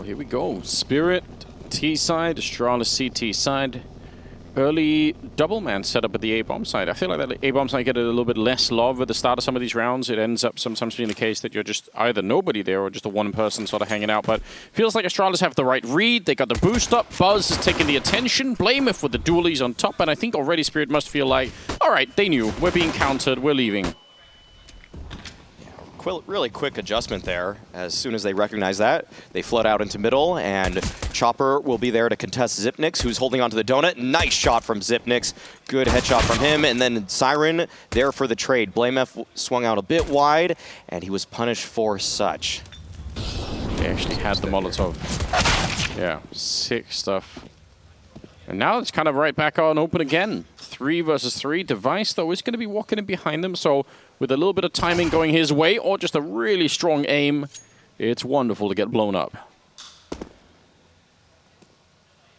here we go. Spirit T side, Astralis CT side. Early double man setup at the A-bomb side. I feel like that A-bomb side get a little bit less love at the start of some of these rounds. It ends up sometimes being the case that you're just either nobody there or just a one person sort of hanging out. But feels like Astralis have the right read. They got the boost up. Buzz is taking the attention. blameF with the dualies on top. And I think already Spirit must feel like, all right, they knew. We're being countered. We're leaving. Really quick adjustment there. As soon as they recognize that, they flood out into middle, and Chopper will be there to contest Xyp9x, who's holding onto the donut. Nice shot from Xyp9x. Good headshot from him. And then Siren there for the trade. blameF swung out a bit wide, and he was punished for such. They actually had the Molotov. Yeah, sick stuff. And now it's kind of right back on open again. 3 versus 3. Device, though, is going to be walking in behind them, so with a little bit of timing going his way, or just a really strong aim, it's wonderful to get blown up.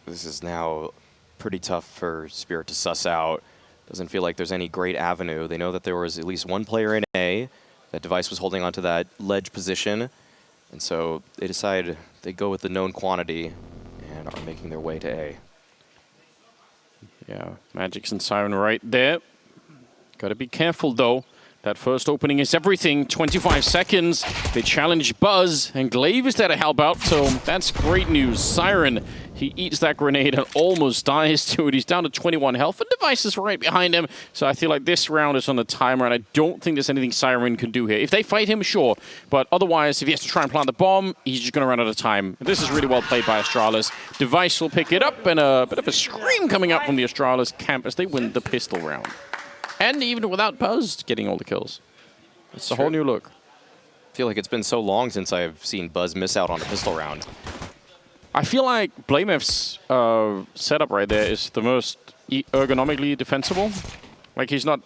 This is now pretty tough for Spirit to suss out. Doesn't feel like there's any great avenue. They know that there was at least one player in A. That Device was holding onto that ledge position. And so they decide they go with the known quantity and are making their way to A. Yeah, magixx and Siren right there. Gotta be careful, though. That first opening is everything. 25 seconds. They challenge Buzz, and glaive is there to help out, so that's great news. Siren, he eats that grenade and almost dies to it. He's down to 21 health, and Device is right behind him. So I feel like this round is on the timer, and I don't think there's anything Siren can do here. If they fight him, sure. But otherwise, if he has to try and plant the bomb, he's just going to run out of time. This is really well played by Astralis. Device will pick it up, and a bit of a scream coming up from the Astralis camp as they win the pistol round. And even without Buzz getting all the kills. It's a whole new look. I feel like it's been so long since I've seen Buzz miss out on a pistol round. I feel like blameF's setup right there is the most ergonomically defensible. Like, he's not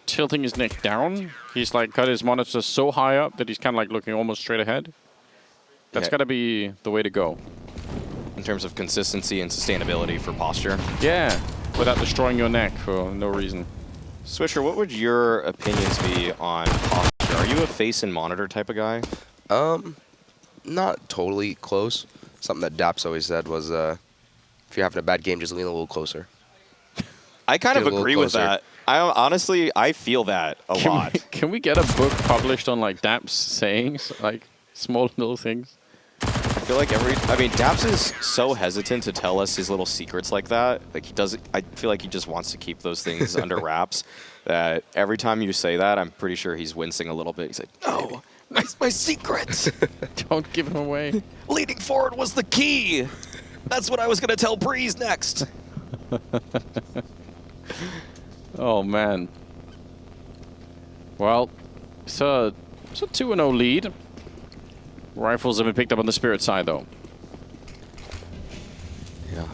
tilting his neck down. He's like got his monitor so high up that he's kind of like looking almost straight ahead. That's got to be the way to go. In terms of consistency and sustainability for posture. Yeah, without destroying your neck for no reason. Swisher, what would your opinions be on posture? Are you a face and monitor type of guy? Not totally close. Something that Daps always said was, if you're having a bad game, just lean a little closer. I kind of agree with that. Honestly, I feel that a lot. Can we get a book published on like Daps sayings, like small little things? I feel like Daps is so hesitant to tell us his little secrets like that. Like I feel like he just wants to keep those things under wraps. That every time you say that, I'm pretty sure he's wincing a little bit. He's like, no, my secret. Don't give him away. Leading forward was the key. That's what I was going to tell Breeze next. Oh, man. Well, it's a 2-0 lead. Rifles have been picked up on the Spirit side, though. Yeah.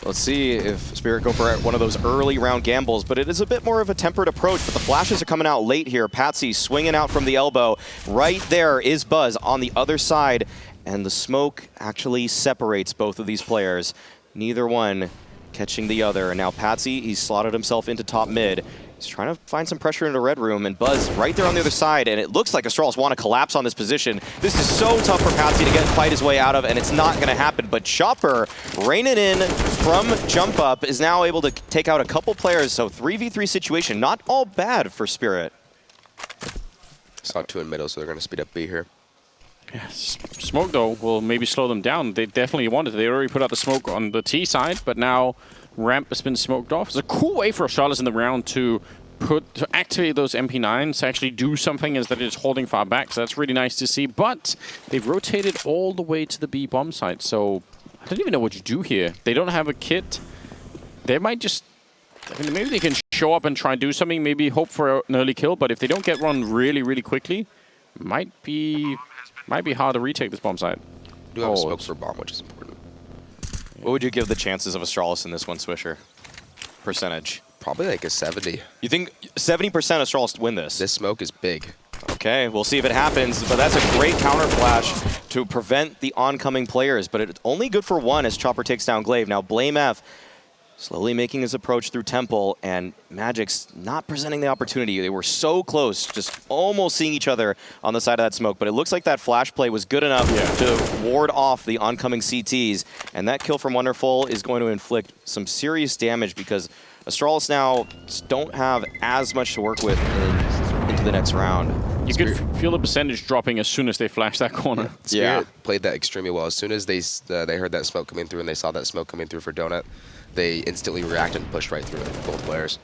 Let's see if Spirit go for one of those early round gambles, but it is a bit more of a tempered approach, but the flashes are coming out late here. Patsy swinging out from the elbow. Right there is Buzz on the other side, and the smoke actually separates both of these players. Neither one catching the other, and now Patsy, he's slotted himself into top mid. He's trying to find some pressure in the red room, and Buzz right there on the other side, and it looks like Astralis want to collapse on this position. This is so tough for Patsy to fight his way out of, and it's not going to happen. But Chopper, reining in from jump up, is now able to take out a couple players, so 3v3 situation, not all bad for Spirit. Saw 2 in middle, so they're going to speed up B here. Yeah, smoke, though, will maybe slow them down. They definitely wanted it. They already put out the smoke on the T side, but now ramp has been smoked off. It's a cool way for Astralis in the round to activate those MP9s to actually do something instead of just holding far back. So that's really nice to see. But they've rotated all the way to the B bomb site. So I don't even know what you do here. They don't have a kit. They might just... I mean, maybe they can show up and try and do something. Maybe hope for an early kill. But if they don't get one really, really quickly, might be hard to retake this bomb site. Do have a smoke for bomb, which is important. What would you give the chances of Astralis in this one, Swisher? Percentage? Probably like a 70. You think 70% Astralis win this? This smoke is big. Okay, we'll see if it happens, but that's a great counter flash to prevent the oncoming players, but it's only good for one as Chopper takes down glaive. Now blameF Slowly making his approach through Temple, and magixx not presenting the opportunity. They were so close, just almost seeing each other on the side of that smoke, but it looks like that flash play was good enough to ward off the oncoming CTs, and that kill from Wonderful is going to inflict some serious damage because Astralis now don't have as much to work with into the next round. You could feel the percentage dropping as soon as they flash that corner. Spirit played that extremely well. As soon as they heard that smoke coming through and they saw that smoke coming through for Donut, they instantly reacted and pushed right through it, both players.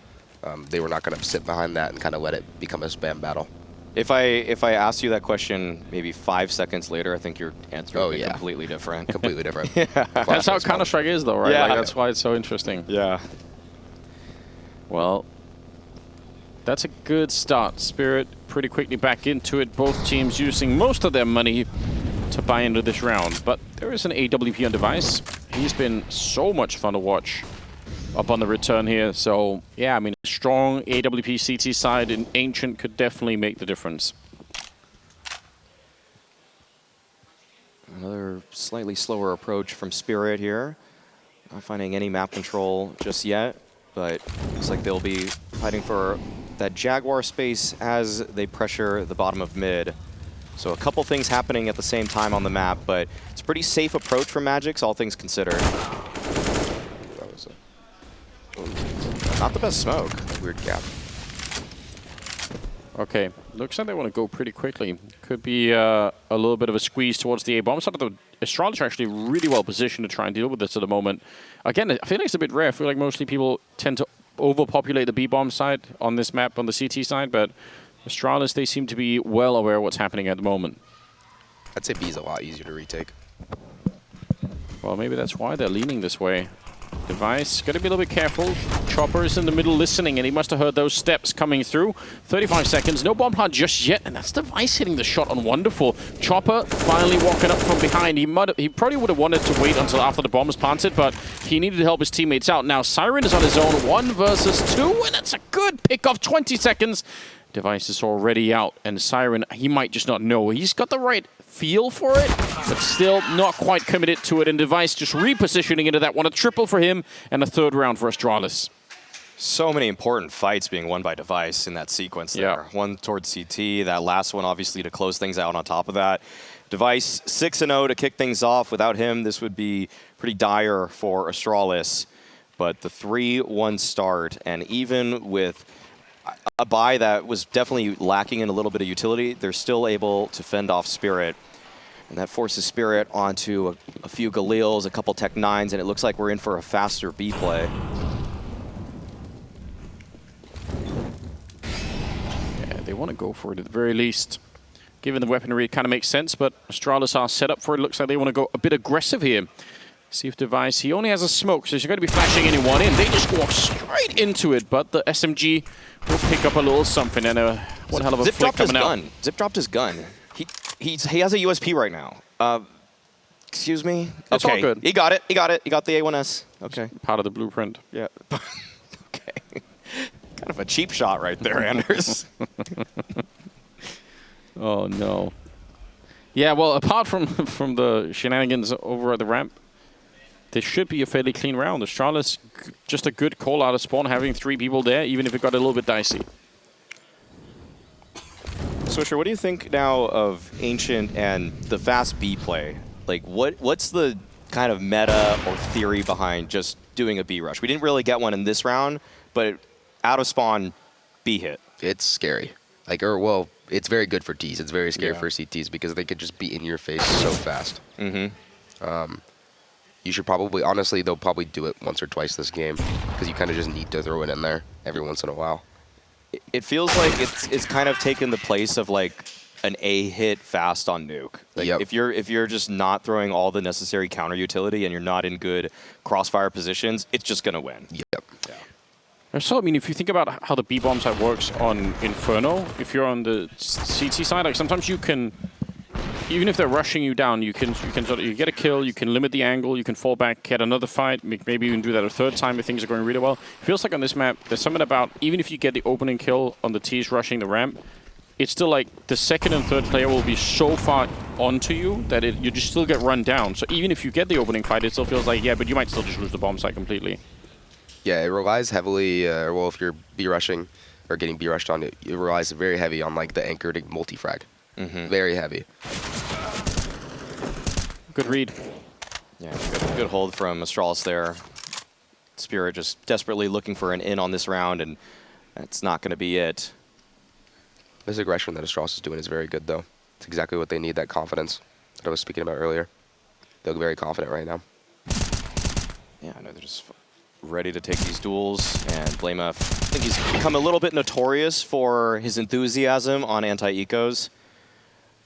They were not going to sit behind that and kind of let it become a spam battle. If I asked you that question maybe 5 seconds later, I think your answer would be completely different. Completely different. That's how Counter-Strike is, though, right? Yeah. Like, that's why it's so interesting. Yeah. Well, that's a good start. Spirit pretty quickly back into it. Both teams using most of their money to buy into this round. But there is an AWP on device. He's been so much fun to watch up on the return here. So, yeah, I mean, a strong AWP CT side in Ancient could definitely make the difference. Another slightly slower approach from Spirit here. Not finding any map control just yet, but looks like they'll be fighting for that Jaguar space as they pressure the bottom of mid. So a couple things happening at the same time on the map, but it's a pretty safe approach from magixx, all things considered. Not the best smoke. Weird gap. Okay, looks like they want to go pretty quickly. Could be a little bit of a squeeze towards the A-bomb side. The Astralis are actually really well positioned to try and deal with this at the moment. Again, I feel like it's a bit rare. I feel like mostly people tend to overpopulate the B-bomb side on this map, on the CT side, but Astralis, they seem to be well aware of what's happening at the moment. I'd say B is a lot easier to retake. Well, maybe that's why they're leaning this way. Device, gotta be a little bit careful. Chopper is in the middle listening, and he must have heard those steps coming through. 35 seconds, no bomb plant just yet, and that's Device hitting the shot on Wonderful. Chopper finally walking up from behind. He probably would have wanted to wait until after the bomb was planted, but he needed to help his teammates out. Now Siren is on his own, 1 versus 2, and it's a good pick off, 20 seconds. Device is already out, and Siren, he might just not know. He's got the right feel for it, but still not quite committed to it, and Device just repositioning into that one. A triple for him, and a 3rd round for Astralis. So many important fights being won by Device in that sequence there. Yeah. One towards CT, that last one obviously to close things out on top of that. Device 6-0 to kick things off. Without him, this would be pretty dire for Astralis. But the 3-1 start, and even with a buy that was definitely lacking in a little bit of utility, they're still able to fend off Spirit. And that forces Spirit onto a few Galils, a couple Tech 9s, and it looks like we're in for a faster B play. Yeah, they want to go for it at the very least. Given the weaponry, it kind of makes sense, but Astralis are set up for it. Looks like they want to go a bit aggressive here. See if Device, he only has a smoke, so he's going to be flashing anyone in. They just walk straight into it, but the SMG will pick up a little something, and one hell of a flick coming out. Zip dropped his gun. He has a USP right now. Excuse me? It's all good. He got it. He got the A1S. Okay. Part of the blueprint. Yeah. Okay. Kind of a cheap shot right there, Anders. Oh, no. Yeah, well, apart from the shenanigans over at the ramp, this should be a fairly clean round. Astralis, just a good call out of spawn, having 3 people there, even if it got a little bit dicey. Swisher, what do you think now of Ancient and the fast B play? Like, what's the kind of meta or theory behind just doing a B rush? We didn't really get one in this round, but out of spawn, B hit. It's scary. Like, well, it's very good for Ts. It's very scary for CTs because they could just be in your face so fast. You should probably, honestly, they'll probably do it once or twice this game because you kind of just need to throw it in there every once in a while. It feels like it's kind of taken the place of like an A hit fast on nuke. Like if you're just not throwing all the necessary counter utility and you're not in good crossfire positions, it's just gonna win. Yep. Yeah. So I mean, if you think about how the B bomb side works on Inferno, if you're on the CT side, like sometimes you can, even if they're rushing you down, you get a kill, you can limit the angle, you can fall back, get another fight, maybe even do that a 3rd time if things are going really well. It feels like on this map, there's something about, even if you get the opening kill on the T's rushing the ramp, it's still like the 2nd and 3rd player will be so far onto you that you just still get run down. So even if you get the opening fight, it still feels like, yeah, but you might still just lose the bomb site completely. Yeah, it relies heavily, well, if you're B-rushing or getting B-rushed on, it relies very heavy on like the anchored multi-frag. Very heavy. Good read. Yeah, good hold from Astralis there. Spirit just desperately looking for an in on this round, and that's not going to be it. This aggression that Astralis is doing is very good, though. It's exactly what they need, that confidence that I was speaking about earlier. They look very confident right now. Yeah, I know they're just ready to take these duels, and blameF, I think he's become a little bit notorious for his enthusiasm on anti-ecos,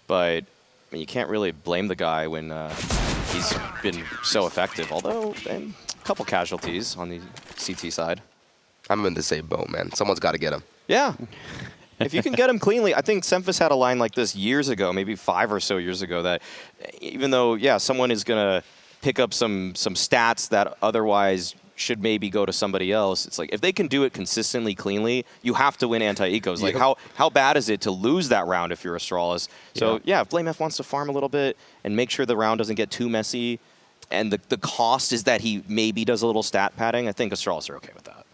but I mean, you can't really blame the guy when he's been so effective, although a couple casualties on the CT side. I'm in the same boat, man. Someone's got to get him. Yeah. If you can get him cleanly, I think Semphis had a line like this years ago, maybe 5 or so years ago, that even though, yeah, someone is going to pick up some stats that otherwise should maybe go to somebody else, it's like if they can do it consistently, cleanly, you have to win anti-ecos. Like how bad is it to lose that round if you're Astralis? So yeah, if blameF wants to farm a little bit and make sure the round doesn't get too messy, and the cost is that he maybe does a little stat padding, I think Astralis are okay with that.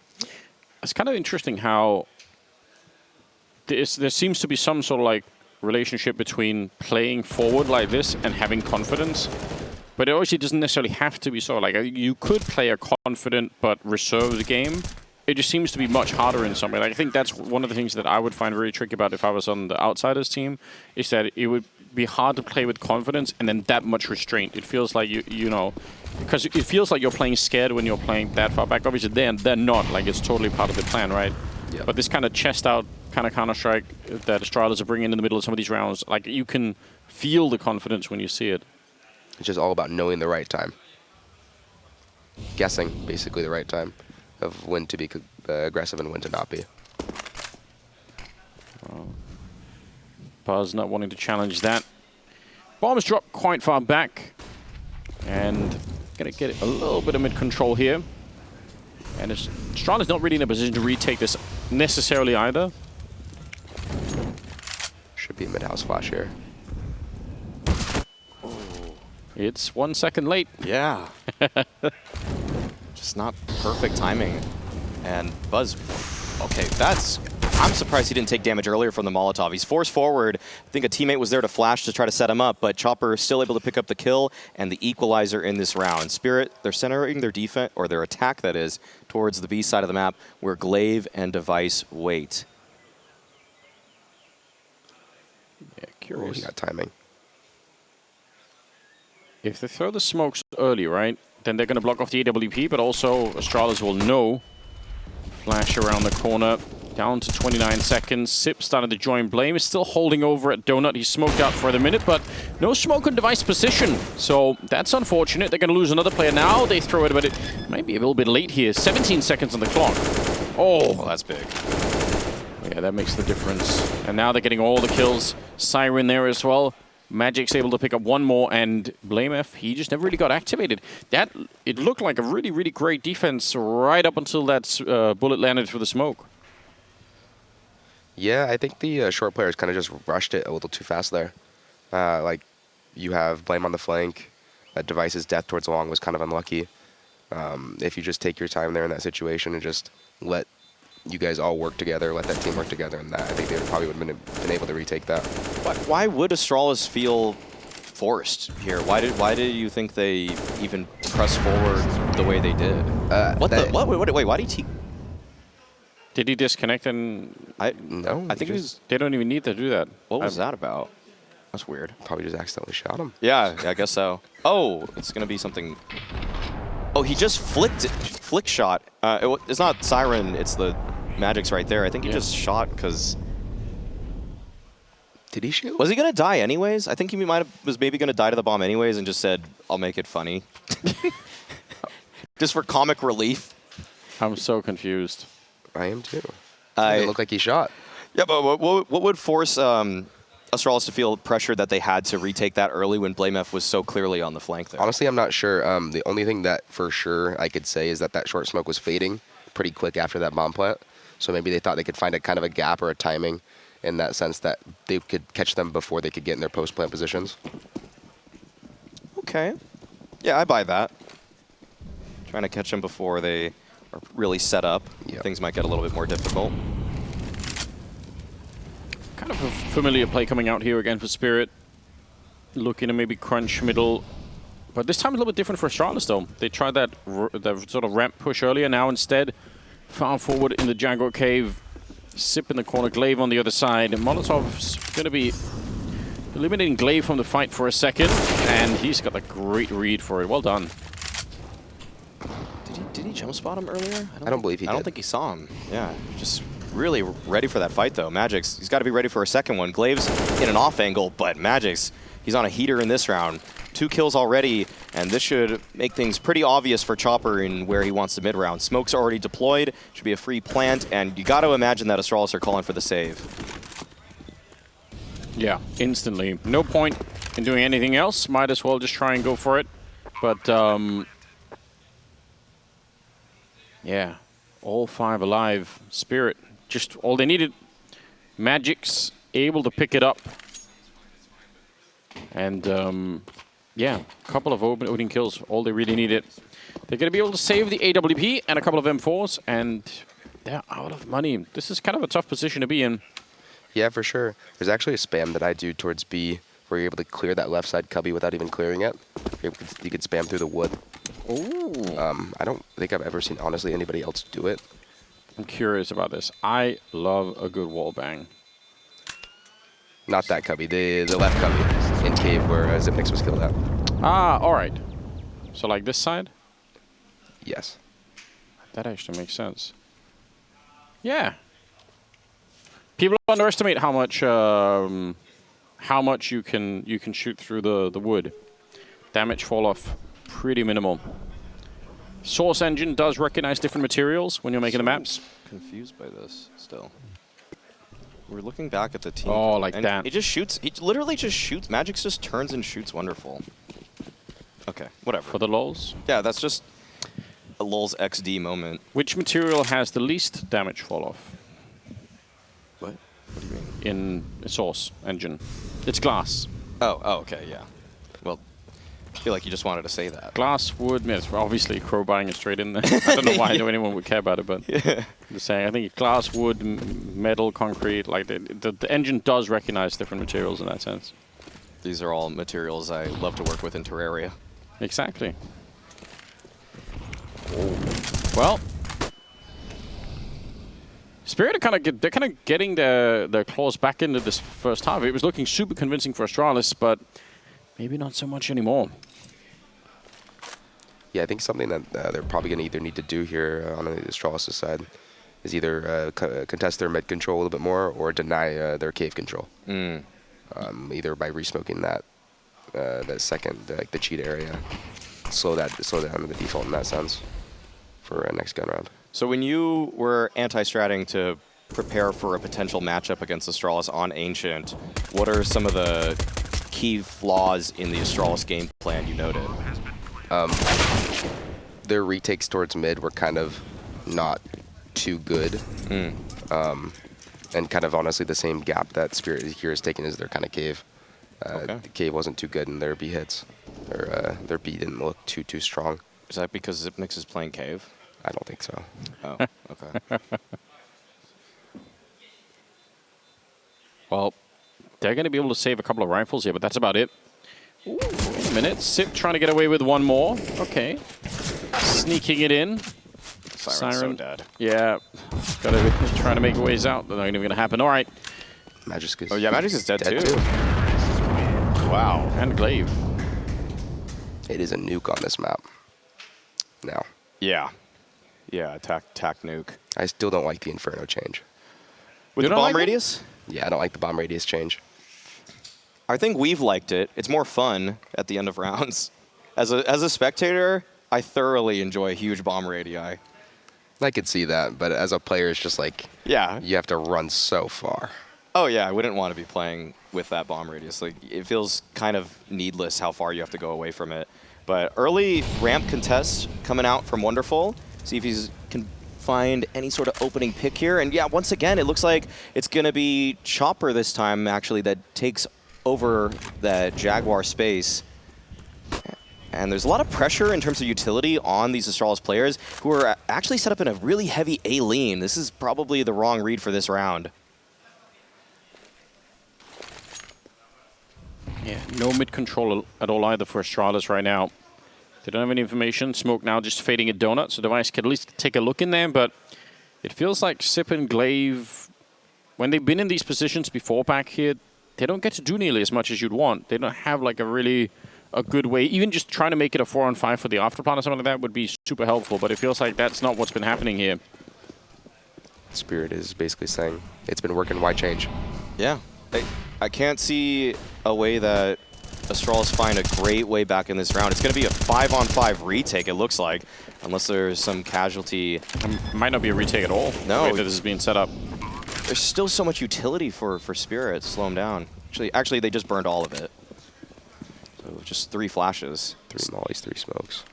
It's kind of interesting how there seems to be some sort of like relationship between playing forward like this and having confidence. But it obviously doesn't necessarily have to be so. Like, you could play a confident but reserved game. It just seems to be much harder in some way. Like, I think that's one of the things that I would find really tricky about if I was on the Outsiders team, is that it would be hard to play with confidence and then that much restraint. It feels like, you know, because it feels like you're playing scared when you're playing that far back. Obviously, they're not. Like, it's totally part of the plan, right? Yeah. But this kind of chest-out kind of Counter-Strike that Astralis are bringing in the middle of some of these rounds, like, you can feel the confidence when you see it. It's just all about knowing the right time. Guessing, basically, the right time of when to be aggressive and when to not be. Buzz not wanting to challenge that. Bomb is dropped quite far back. And going to get a little bit of mid-control here. And Astralis not really in a position to retake this necessarily either. Should be a mid-house flash here. It's 1 second late. Yeah. Just not perfect timing. And Buzz, okay, I'm surprised he didn't take damage earlier from the Molotov. He's forced forward. I think a teammate was there to flash to try to set him up, but Chopper is still able to pick up the kill and the equalizer in this round. Spirit, they're centering their defense, or their attack that is, towards the B side of the map where Glaive and Device wait. Yeah, curious. Oh, he got timing. If they throw the smokes early, right, then they're going to block off the AWP, but also Astralis will know. Flash around the corner, down to 29 seconds. Sip started to join. Blame is still holding over at Donut. He's smoked out for the minute, but no smoke on Device position. So that's unfortunate. They're going to lose another player now. They throw it, but it might be a little bit late here. 17 seconds on the clock. Oh, Well, that's big. yeah, that makes the difference. And now they're getting all the kills. Siren there as well. magixx able to pick up one more, and blameF, he just never really got activated. It looked like a really, really great defense right up until that bullet landed through the smoke. Yeah, I think the short players kind of just rushed it a little too fast there. Like, you have Blame on the flank. Device's death towards the long was kind of unlucky. If you just take your time there in that situation and just let you guys all work together, let that team work together, and that, I think they probably would have been able to retake that. But why would Astralis feel forced here? Why do you think they even press forward the way they did? Wait, why did he... Did he disconnect and... No, I think they don't even need to do that. What was that about? That's weird. Probably just accidentally shot him. Yeah, I guess so. Oh, it's going to be something... Oh, he just flick shot. It's not Siren, it's the magixx right there. I think he just shot because... Did he shoot? Was he going to die anyways? I think he was maybe going to die to the bomb anyways and just said, I'll make it funny. Just for comic relief. I'm so confused. I am too. It looked like he shot. Yeah, but what would force Astralis to feel pressure that they had to retake that early when blameF was so clearly on the flank there? Honestly, I'm not sure. The only thing that for sure I could say is that short smoke was fading pretty quick after that bomb plant. So maybe they thought they could find a kind of a gap or a timing in that sense that they could catch them before they could get in their post-plant positions. Okay. Yeah, I buy that. Trying to catch them before they are really set up, things might get a little bit more difficult. Kind of a familiar play coming out here again for Spirit. Looking to maybe crunch middle. But this time a little bit different for Astralis, though. They tried that sort of ramp push earlier. Now instead, found forward in the Jaguar cave. Sip in the corner, Glaive on the other side. And Molotov's going to be eliminating Glaive from the fight for a second. And he's got a great read for it. Well done. Did he jump spot him earlier? I don't believe he did. I don't think he saw him. Yeah, just really ready for that fight, though. magixx, he's got to be ready for a second one. Glaive's in an off angle, but magixx, he's on a heater in this round. 2 kills already, and this should make things pretty obvious for Chopper in where he wants the mid-round. Smoke's already deployed, should be a free plant, and you got to imagine that Astralis are calling for the save. Yeah, instantly. No point in doing anything else. Might as well just try and go for it. But, yeah, all 5 alive. Spirit, just all they needed. magixx able to pick it up. And, yeah, a couple of opening kills, all they really needed. They're going to be able to save the AWP and a couple of M4s, and they're out of money. This is kind of a tough position to be in. Yeah, for sure. There's actually a spam that I do towards B where you're able to clear that left side cubby without even clearing it. You could spam through the wood. Ooh. I don't think I've ever seen, honestly, anybody else do it. I'm curious about this. I love a good wall bang. Not that cubby, the left cubby in cave where Zipnix was killed at. Ah, all right. So like this side? Yes. That actually makes sense. Yeah. People underestimate how much you can shoot through the wood. Damage fall off pretty minimal. Source engine does recognize different materials when you're making the maps. Confused by this still. We're looking back at the team. Oh, like that. He just shoots. He literally just shoots. magixx just turns and shoots wonderful. Okay, whatever. For the lols? Yeah, that's just a lulz XD moment. Which material has the least damage fall off? What? What do you mean? In source engine. It's glass. Oh, okay, yeah. Well, I feel like you just wanted to say that. Glass, wood, it's obviously crowbarring it straight in there. I don't know why anyone would care about it, but Yeah. I'm just saying, I think glass, wood, metal, concrete, like the engine does recognize different materials in that sense. These are all materials I love to work with in Terraria. Exactly. Well, Spirit are they're kind of getting their claws back into this first half. It was looking super convincing for Astralis, but maybe not so much anymore. Yeah, I think something that they're probably going to either need to do here on the Astralis' side is either contest their mid control a little bit more or deny their cave control. Either by resmoking that second, the cheat area, slow down the default in that sense for next gun round. So when you were anti-stratting to prepare for a potential matchup against Astralis on Ancient, what are some of the key flaws in the Astralis game plan you noted? Their retakes towards mid were kind of not too good. And kind of honestly the same gap that Spirit here is taking as their kind of cave. Okay. The cave wasn't too good in their B hits. Their B didn't look too strong. Is that because Zipnix is playing cave? I don't think so. Oh, okay. Well, they're going to be able to save a couple of rifles here, but that's about it. Ooh, wait a minute. Sip trying to get away with one more. Okay. Sneaking it in. Siren's so dead. Yeah. Got to trying to make ways out. They're not even going to happen. All right. magixx is Oh yeah, magixx is dead too. Wow. And Glaive. It is a nuke on this map. Now. Yeah. Yeah, attack nuke. I still don't like the Inferno change. With You the don't bomb like it? radius? Yeah, I don't like the bomb radius change. I think we've liked it. It's more fun at the end of rounds. As a spectator, I thoroughly enjoy huge bomb radii. I could see that, but as a player, it's just like, Yeah. you have to run so far. Oh yeah, I wouldn't want to be playing with that bomb radius. Like, it feels kind of needless how far you have to go away from it. But early ramp contest coming out from Wonderful. See if he can find any sort of opening pick here. And yeah, once again, it looks like it's going to be Chopper this time, actually, that takes over that Jaguar space. And there's a lot of pressure in terms of utility on these Astralis players who are actually set up in a really heavy A lane. This is probably the wrong read for this round. Yeah, no mid control at all either for Astralis right now. They don't have any information. Smoke now just fading a donut, so Device can at least take a look in there, but it feels like Sip and glaive, when they've been in these positions before back here, they don't get to do nearly as much as you'd want. They don't have like a good way. Even just trying to make it a 4-on-5 for the afterplan or something like that would be super helpful, but it feels like that's not what's been happening here. Spirit is basically saying, it's been working, why change? Yeah. I can't see a way that Astralis find a great way back in this round. It's going to be a 5-on-5 retake, it looks like, unless there's some casualty. It might not be a retake at all. No. The way that this is being set up. There's still so much utility for Spirit to slow him down. Actually, they just burned all of it. So just 3 flashes. 3 mollies, 3 smokes.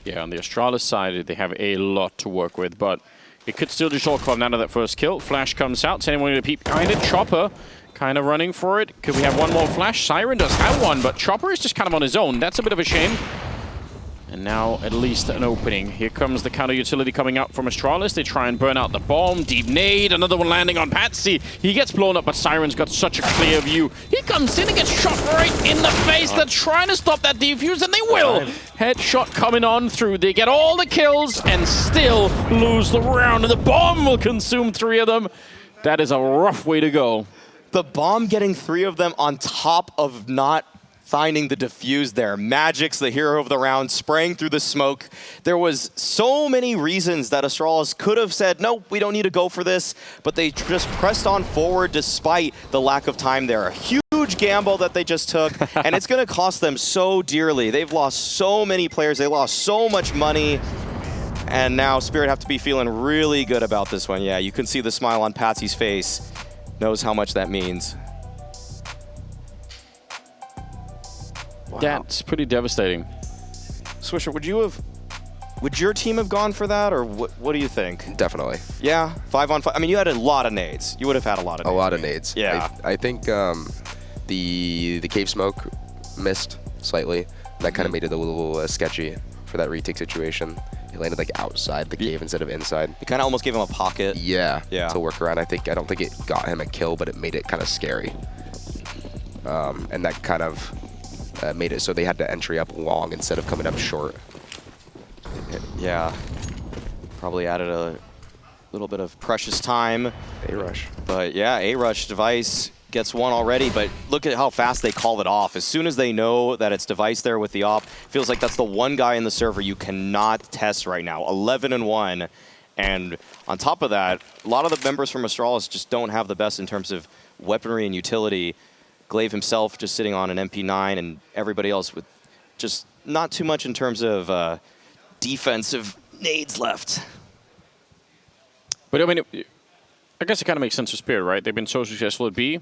Yeah, on the Astralis side, they have a lot to work with, but it could still just all come down to that first kill. Flash comes out, sending one to peep behind it. Chopper kind of running for it. Could we have one more flash? Siren does have one, but Chopper is just kind of on his own. That's a bit of a shame. And now at least an opening. Here comes the counter utility coming out from Astralis. They try and burn out the bomb. Deep nade. Another one landing on Patsy. He gets blown up, but Siren's got such a clear view. He comes in and gets shot right in the face. They're trying to stop that defuse, and they will. Headshot coming on through. They get all the kills and still lose the round. And the bomb will consume 3 of them. That is a rough way to go. The bomb getting 3 of them on top of not finding the defuse there. magixx, the hero of the round, spraying through the smoke. There was so many reasons that Astralis could have said, no, we don't need to go for this, but they just pressed on forward despite the lack of time there. A huge gamble that they just took, and it's going to cost them so dearly. They've lost so many players. They lost so much money. And now Spirit have to be feeling really good about this one. Yeah, you can see the smile on Patsy's face. Knows how much that means. Wow. That's pretty devastating. Swisher, would your team have gone for that, or what do you think? Definitely. Yeah, 5-on-5. I mean, you had a lot of nades. You would have had a lot of nades. A lot of nades. Yeah. I think the cave smoke missed slightly. That kind of made it a little sketchy for that retake situation. He landed like outside the cave instead of inside. It kind of almost gave him a pocket. Yeah. Yeah. To work around. I don't think it got him a kill, but it made it kind of scary. And that kind of made it so they had to entry up long instead of coming up short. Yeah. Probably added a little bit of precious time. A-rush. But yeah, A-rush. Device gets one already, but look at how fast they call it off. As soon as they know that it's Device there with the op, feels like that's the one guy in the server you cannot test right now. 11-1. And on top of that, a lot of the members from Astralis just don't have the best in terms of weaponry and utility. glaive himself just sitting on an MP9 and everybody else with just not too much in terms of defensive nades left. But I mean, I guess it kind of makes sense for Spirit, right? They've been so successful at B.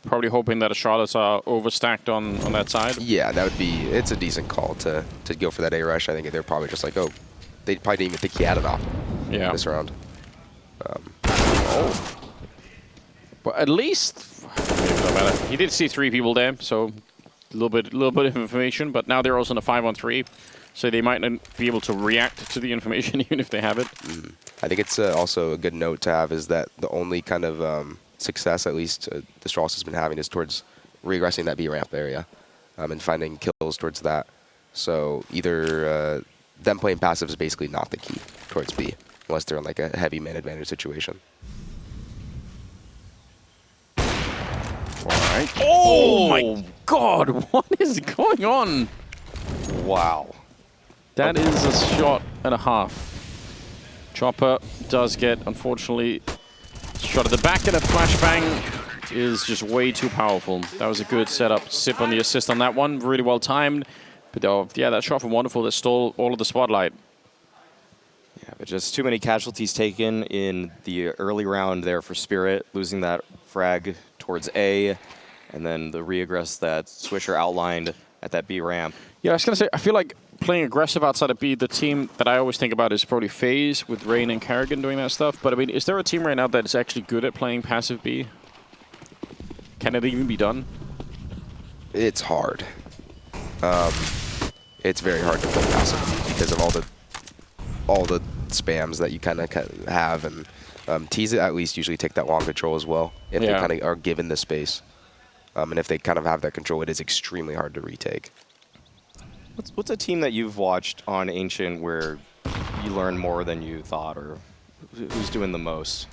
Probably hoping that Astralis are overstacked on that side. Yeah, that would be, it's a decent call to go for that A-rush. I think they're probably just like, oh, they probably didn't even think he had it off this round. But at least, he did see 3 people there, so a little bit of information. But now they're also in a 5-on-3, so they might not be able to react to the information even if they have it. I think it's also a good note to have is that the only kind of success, at least Astralis has been having, is towards regressing that B ramp area and finding kills towards that. So either them playing passive is basically not the key towards B, unless they're in like a heavy man advantage situation. Alright. Oh my god, what is going on? Wow. That is a shot and a half. Chopper does get, unfortunately, shot at the back, and a flashbang is just way too powerful. That was a good setup. Sip on the assist on that one, really well timed. But yeah, that shot from Wonderful that stole all of the spotlight. Yeah, but just too many casualties taken in the early round there for Spirit, losing that frag towards A, and then the re-aggress that Swisher outlined at that B ramp. Yeah, I was going to say, I feel like playing aggressive outside of B, the team that I always think about is probably FaZe with Rain and Kerrigan doing that stuff. But I mean, is there a team right now that is actually good at playing passive B? Can it even be done? It's hard. it's very hard to play passive because of all the spams that you kind of have, and T's at least usually take that long control as well if they kind of are given the space. And if they kind of have that control, it is extremely hard to retake. What's a team that you've watched on Ancient where you learned more than you thought, or who's doing the most?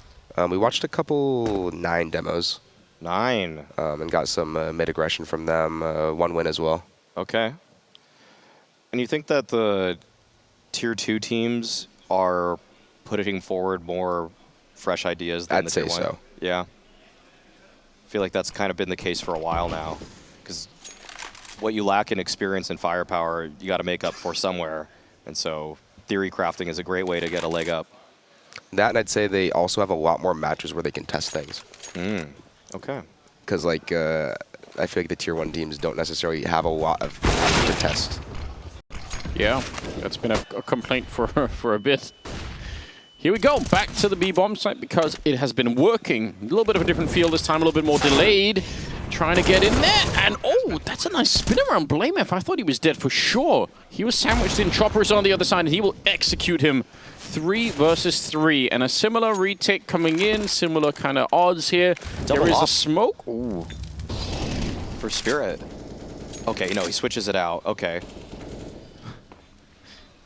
We watched a couple 9 demos. 9. And got some mid-aggression from them. 1 win as well. Okay. And you think that the Tier 2 teams are putting forward more fresh ideas than the Tier 1? I'd say so. Yeah. I feel like that's kind of been the case for a while now. Because what you lack in experience and firepower, you got to make up for somewhere. And so theory crafting is a great way to get a leg up. That, and I'd say they also have a lot more matches where they can test things. Okay. Because, like, I feel like the Tier 1 teams don't necessarily have a lot of to test. Yeah, that's been a complaint for a bit. Here we go, back to the B-bomb site because it has been working. A little bit of a different feel this time, a little bit more delayed. Trying to get in there, and oh, that's a nice spin around blameF. I thought he was dead for sure. He was sandwiched in. Chopper's on the other side, and he will execute him. 3 versus 3, and a similar retake coming in, similar kind of odds here. There is a smoke. Ooh. For Spirit. Okay, no, he switches it out. Okay.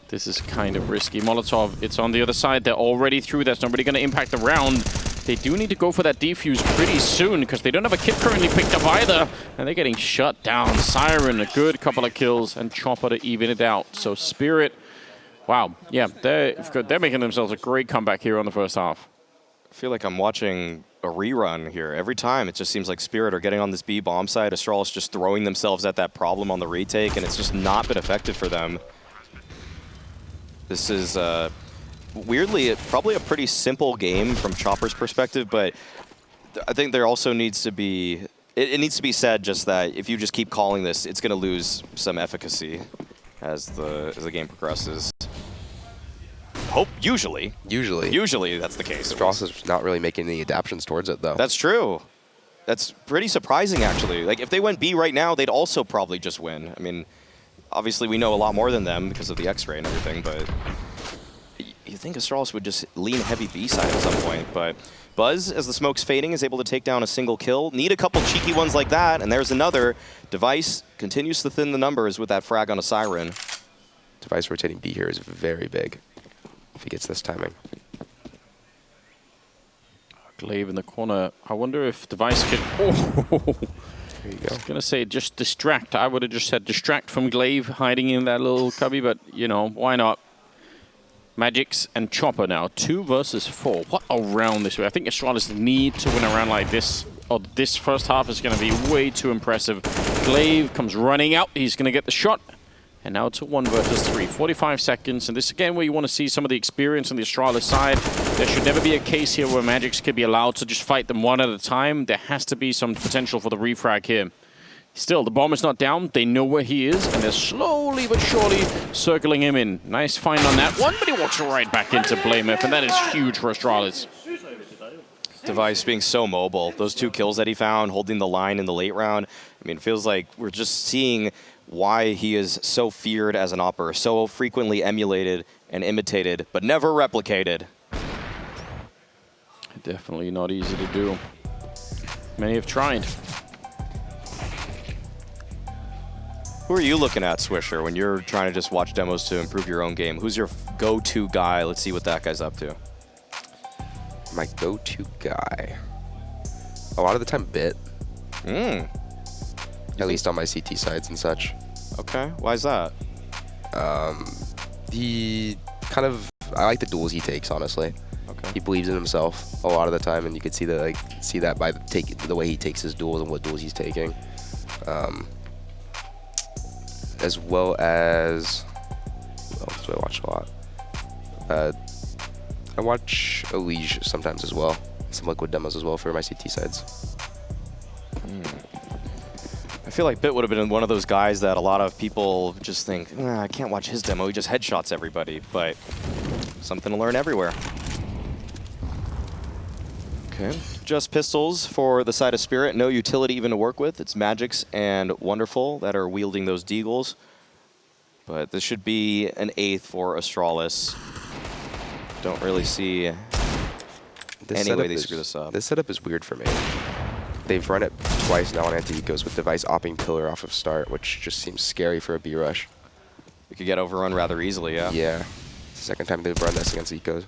This is kind of risky. Molotov, it's on the other side. They're already through. That's not really going to impact the round. They do need to go for that defuse pretty soon because they don't have a kit currently picked up either. And they're getting shut down. Siren, a good couple of kills, and Chopper to even it out. So Spirit, wow. Yeah, they're making themselves a great comeback here on the first half. I feel like I'm watching a rerun here. Every time it just seems like Spirit are getting on this B bomb side. Astralis just throwing themselves at that problem on the retake, and it's just not been effective for them. This is, weirdly, probably a pretty simple game from Chopper's perspective, but I think there also needs to be, it needs to be said just that if you just keep calling this, it's going to lose some efficacy as the game progresses. Usually that's the case. Astralis is not really making any adaptations towards it, though. That's true. That's pretty surprising, actually. Like, if they went B right now, they'd also probably just win. I mean, obviously we know a lot more than them because of the X-ray and everything, but you think Astralis would just lean heavy B side at some point. But Buzz, as the smoke's fading, is able to take down a single kill. Need a couple cheeky ones like that, and there's another. Device continues to thin the numbers with that frag on a Siren. Device rotating B here is very big if he gets this timing. Glaive in the corner. I wonder if Device can... Oh! There you go. I was going to say just distract. I would have just said distract from Glaive hiding in that little cubby, but, you know, why not? magixx and Chopper now. 2 versus 4. What a round this way. I think Astralis need to win a round like this. Oh, this first half is going to be way too impressive. Glaive comes running out. He's going to get the shot. And now it's a 1 versus 3. 45 seconds. And this again where you want to see some of the experience on the Astralis side. There should never be a case here where magixx could be allowed to just fight them one at a time. There has to be some potential for the refrag here. Still, the bomb is not down. They know where he is, and they're slowly but surely circling him in. Nice find on that one, but he walks right back into blameF, and that is huge for Astralis. Device being so mobile. Those 2 kills that he found, holding the line in the late round. I mean, it feels like we're just seeing why he is so feared as an opper, so frequently emulated and imitated, but never replicated. Definitely not easy to do. Many have tried. Who are you looking at, Swisher, when you're trying to just watch demos to improve your own game? Who's your go-to guy? Let's see what that guy's up to. My go-to guy. A lot of the time, Bit. At least on my CT sides and such. Okay, why is that? He kind of, I like the duels he takes, honestly. Okay. He believes in himself a lot of the time, and you could see that by the way he takes his duels and what duels he's taking. As well as, who else do I watch a lot? I watch Elige sometimes as well. Some Liquid demos as well for my CT sides. I feel like Bit would have been one of those guys that a lot of people just think, I can't watch his demo, he just headshots everybody, but something to learn everywhere. Okay, just pistols for the side of Spirit, no utility even to work with. It's magixx and Wonderful that are wielding those deagles. But this should be an 8th for Astralis. Don't really see any way they screw this up. This setup is weird for me. They've run it twice now on anti-ecos with device opping pillar off of start, which just seems scary for a B rush. We could get overrun rather easily, yeah. Yeah. It's the second time they've run this against ecos.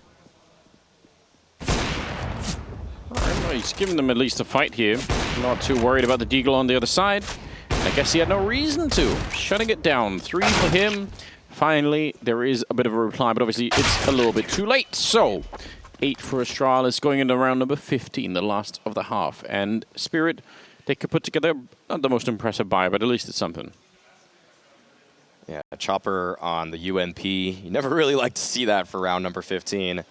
Alright, well, he's giving them at least a fight here. Not too worried about the deagle on the other side. I guess he had no reason to. Shutting it down. 3 for him. Finally, there is a bit of a reply, but obviously it's a little bit too late. So, 8 for Astralis going into round number 15, the last of the half. And Spirit, they could put together not the most impressive buy, but at least it's something. Yeah, Chopper on the UMP. You never really like to see that for round number 15.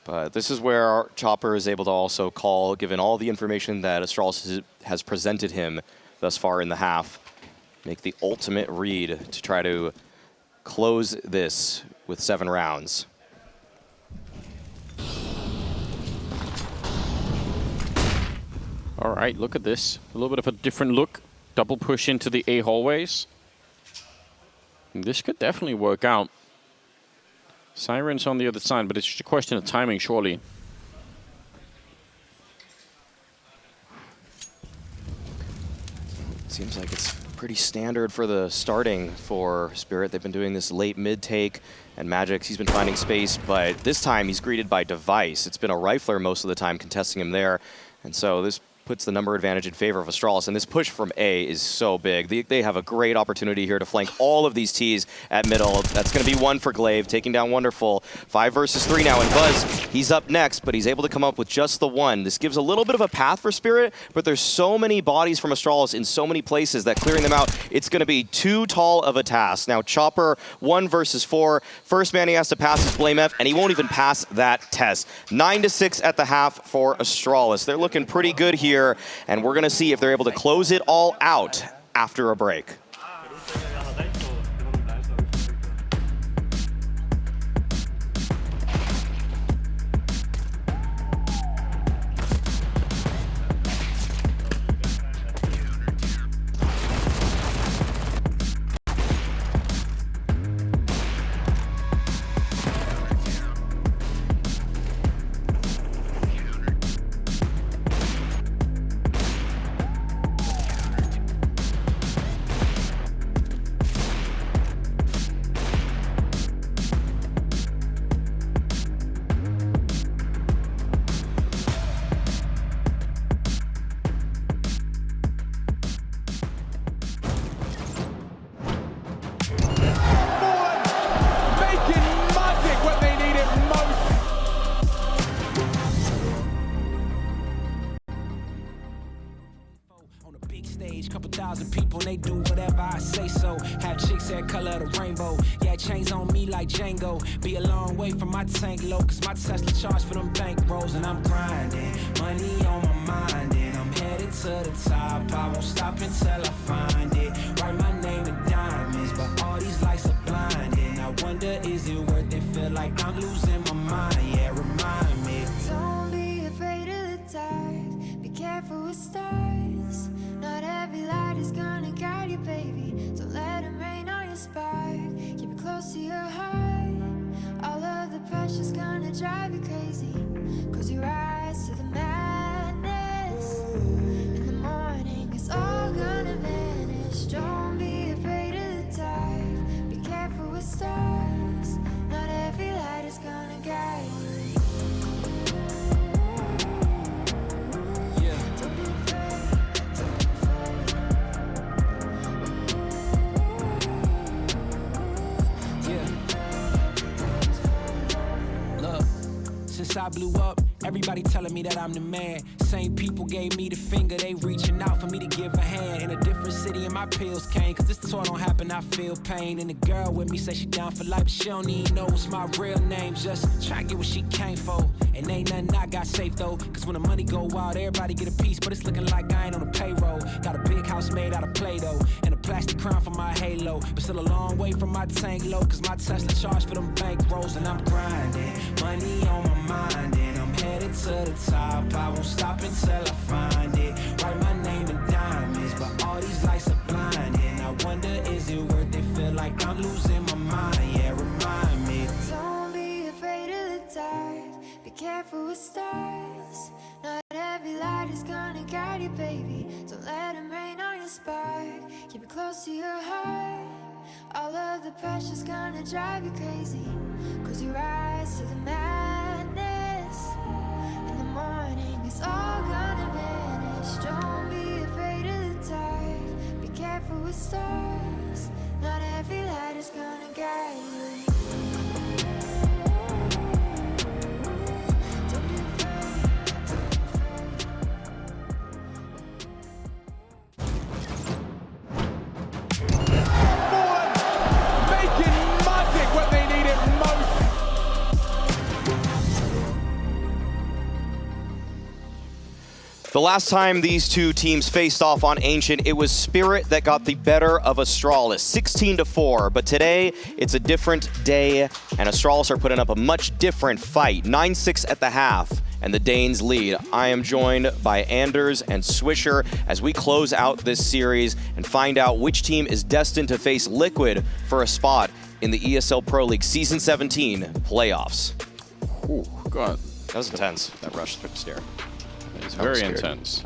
But this is where Chopper is able to also call, given all the information that Astralis has presented him thus far in the half, make the ultimate read to try to close this with 7 rounds. All right, look at this. A little bit of a different look. Double push into the A hallways. This could definitely work out. Sirens on the other side, but it's just a question of timing, surely. Seems like it's pretty standard for the starting for Spirit. They've been doing this late mid take, and magixx, he's been finding space, but this time he's greeted by device. It's been a rifler most of the time contesting him there, and so this puts the number advantage in favor of Astralis, and this push from A is so big. They have a great opportunity here to flank all of these Ts at middle. That's going to be 1 for glaive, taking down Wonderful. 5 versus 3 now, and Buzz, he's up next, but he's able to come up with just the 1. This gives a little bit of a path for Spirit, but there's so many bodies from Astralis in so many places that clearing them out, it's going to be too tall of a task. Now, Chopper, 1 versus 4. First man he has to pass is blameF, and he won't even pass that test. 9-6 at the half for Astralis. They're looking pretty good here. And we're going to see if they're able to close it all out after a break. Couple thousand people, they do whatever I say so. Have chicks that color of the rainbow. Yeah, chains on me like Django. Be a long way from my tank low, cause my Tesla charge for them bank rolls. And I'm grinding, money on my mind, and I'm headed to the top. I won't stop until I find it. Write my name in diamonds, but all these lights are blinding. I wonder, is it worth it? Feel like I'm losing my mind, yeah, remind me. Don't be afraid of the dark, be careful with stars. Not every light is gonna guide you, baby. Don't let them rain on your spark. Keep it close to your heart. All of the pressure's gonna drive you crazy. Cause you rise to the madness. In the morning, it's all gonna vanish. Don't be afraid of the dark. Be careful with stars. Not every light is gonna guide you. Since I blew up, everybody telling me that I'm the man. Same people gave me the finger, they reaching out for me to give a hand. In a different city and my pills came, cause this tour don't happen, I feel pain. And the girl with me say she down for life, but she don't even know what's my real name. Just try to get what she came for. And ain't nothing I got safe though, cause when the money go wild, everybody get a piece. But it's looking like I ain't on the payroll. Got a big house made out of Play-Doh, and a plastic crown for my halo. But still a long way from my tank low, cause my Tesla charge for them bank rolls. And I'm grinding, money on my mind, and I'm headed to the top. I won't stop until I find it. Write my name in diamonds, but all these lights are blinding. I wonder, is it worth it? Feel like I'm losing my mind, yeah, remind me. Don't be afraid of the dark. Be careful with stars. Not every light is gonna guide you, baby. Don't let them rain on your spark. Keep it close to your heart. All of the pressure's gonna drive you crazy. Close your eyes to the madness. In the morning, it's all gonna vanish. Don't be afraid of the dark. Be careful with stars. Not every light is gonna guide you. Don't be afraid, don't be afraid. Making magic when they need it most. The last time these two teams faced off on Ancient, it was Spirit that got the better of Astralis, 16-4. But today, it's a different day, and Astralis are putting up a much different fight. 9-6 at the half, and the Danes lead. I am joined by Anders and Swisher as we close out this series and find out which team is destined to face Liquid for a spot in the ESL Pro League Season 17 playoffs. Ooh, God. That was intense, that rush through the stair. It's very intense.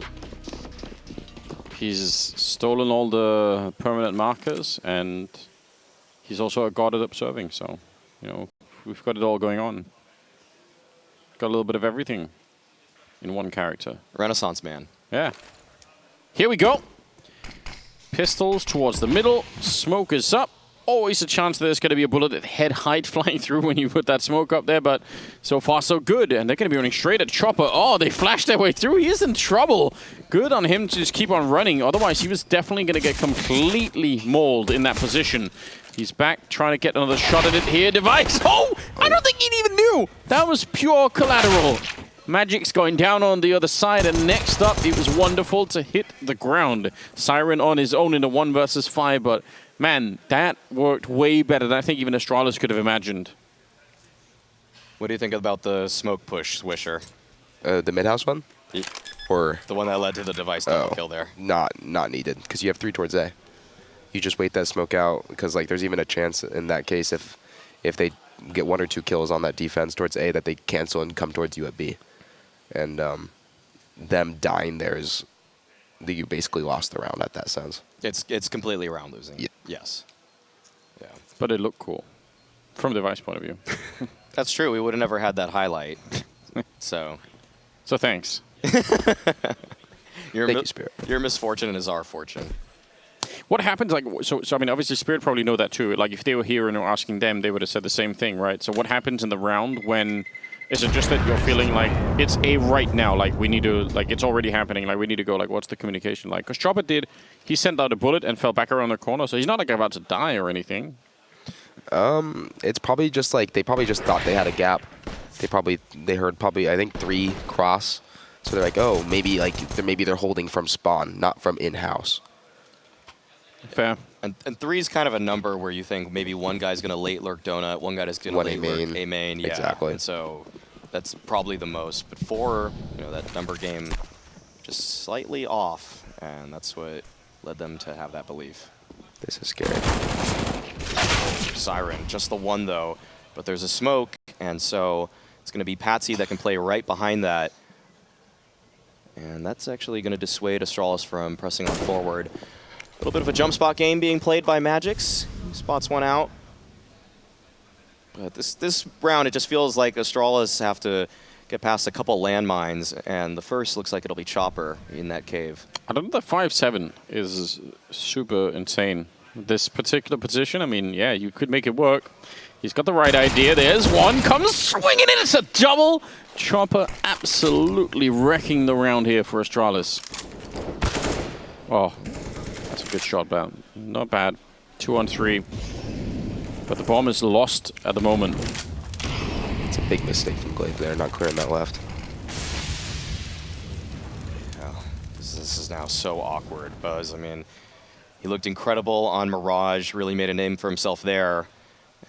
He's stolen all the permanent markers, and he's also a god at observing, so, you know, we've got it all going on. Got a little bit of everything in one character. Renaissance man. Yeah. Here we go. Pistols towards the middle. Smoke is up. Always a chance there's going to be a bullet at head height flying through when you put that smoke up there, but so far so good. And they're going to be running straight at Chopper. Oh, they flashed their way through. He is in trouble. Good on him to just keep on running. Otherwise, he was definitely going to get completely mauled in that position. He's back trying to get another shot at it here. Device. Oh, I don't think he even knew. That was pure collateral. magixx going down on the other side, and next up, it was wonderful to hit the ground. Siren on his own in a 1 versus 5, but man, that worked way better than I think even Astralis could have imagined. What do you think about the smoke push, Swisher? The mid-house one? Or The one that led to the device double kill there. not needed, because you have 3 towards A. You just wait that smoke out, because like there's even a chance in that case if they get 1 or 2 kills on that defense towards A that they cancel and come towards you at B. And them dying there is you basically lost the round at that sense. It's completely round losing. Yeah. Yes. Yeah. But it looked cool from the device point of view. That's true. We would have never had that highlight. So Thanks. your Thank you, Spirit. Your misfortune is our fortune. What happens, like, so I mean, obviously Spirit probably know that too. Like, if they were here and were asking them, they would have said the same thing, right? So what happens in the round when, is it just that you're feeling like it's A right now, like we need to, like it's already happening, like we need to go, like what's the communication like? Because Chopper did, he sent out a bullet and fell back around the corner, so he's not like about to die or anything. It's probably just like they probably just thought they had a gap. They heard probably I think 3 cross, so they're like, oh, maybe they're holding from spawn, not from in-house. Fair. And 3 is kind of a number where you think maybe one guy's going to late lurk donut, one guy is going to late lurk A main. Yeah. Exactly. And so that's probably the most. But 4, you know, that number game just slightly off, and that's what led them to have that belief. This is scary. Siren, just the one though, but there's a smoke, and so it's going to be Patsy that can play right behind that. And that's actually going to dissuade Astralis from pressing on forward. A little bit of a jump spot game being played by magixx. He spots one out. But this round, it just feels like Astralis have to get past a couple landmines, and the first looks like it'll be Chopper in that cave. I don't know, the 5-7 is super insane. This particular position, I mean, yeah, you could make it work. He's got the right idea. There's one, comes swinging in, it's a double. Chopper absolutely wrecking the round here for Astralis. Oh, that's a good shot, but not bad. 2 on 3. But the bomb is lost at the moment. It's a big mistake from Glaive there, not clearing that left. Yeah, this is now so awkward. Buzz, I mean, he looked incredible on Mirage, really made a name for himself there.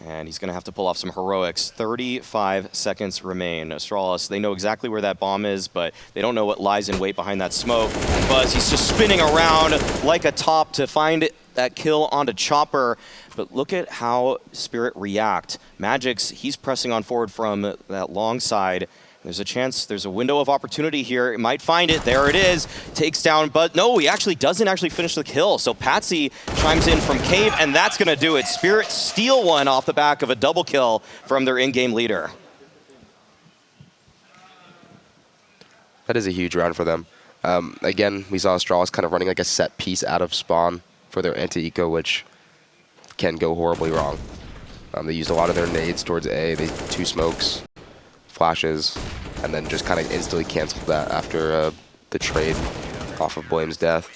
And he's going to have to pull off some heroics. 35 seconds remain. Astralis, they know exactly where that bomb is, but they don't know what lies in wait behind that smoke. Buzz, he's just spinning around like a top to find that kill onto Chopper. But look at how Spirit react. magixx, he's pressing on forward from that long side. There's a chance, there's a window of opportunity here. It might find it. There it is. Takes down, but no, he actually doesn't finish the kill. So Patsy chimes in from Cave, and that's going to do it. Spirit steal one off the back of a double kill from their in-game leader. That is a huge round for them. Again, we saw Astralis kind of running like a set piece out of spawn for their anti-eco, which can go horribly wrong. They used a lot of their nades towards A. They 2 smokes, flashes, and then just kind of instantly canceled that after the trade off of blame's death.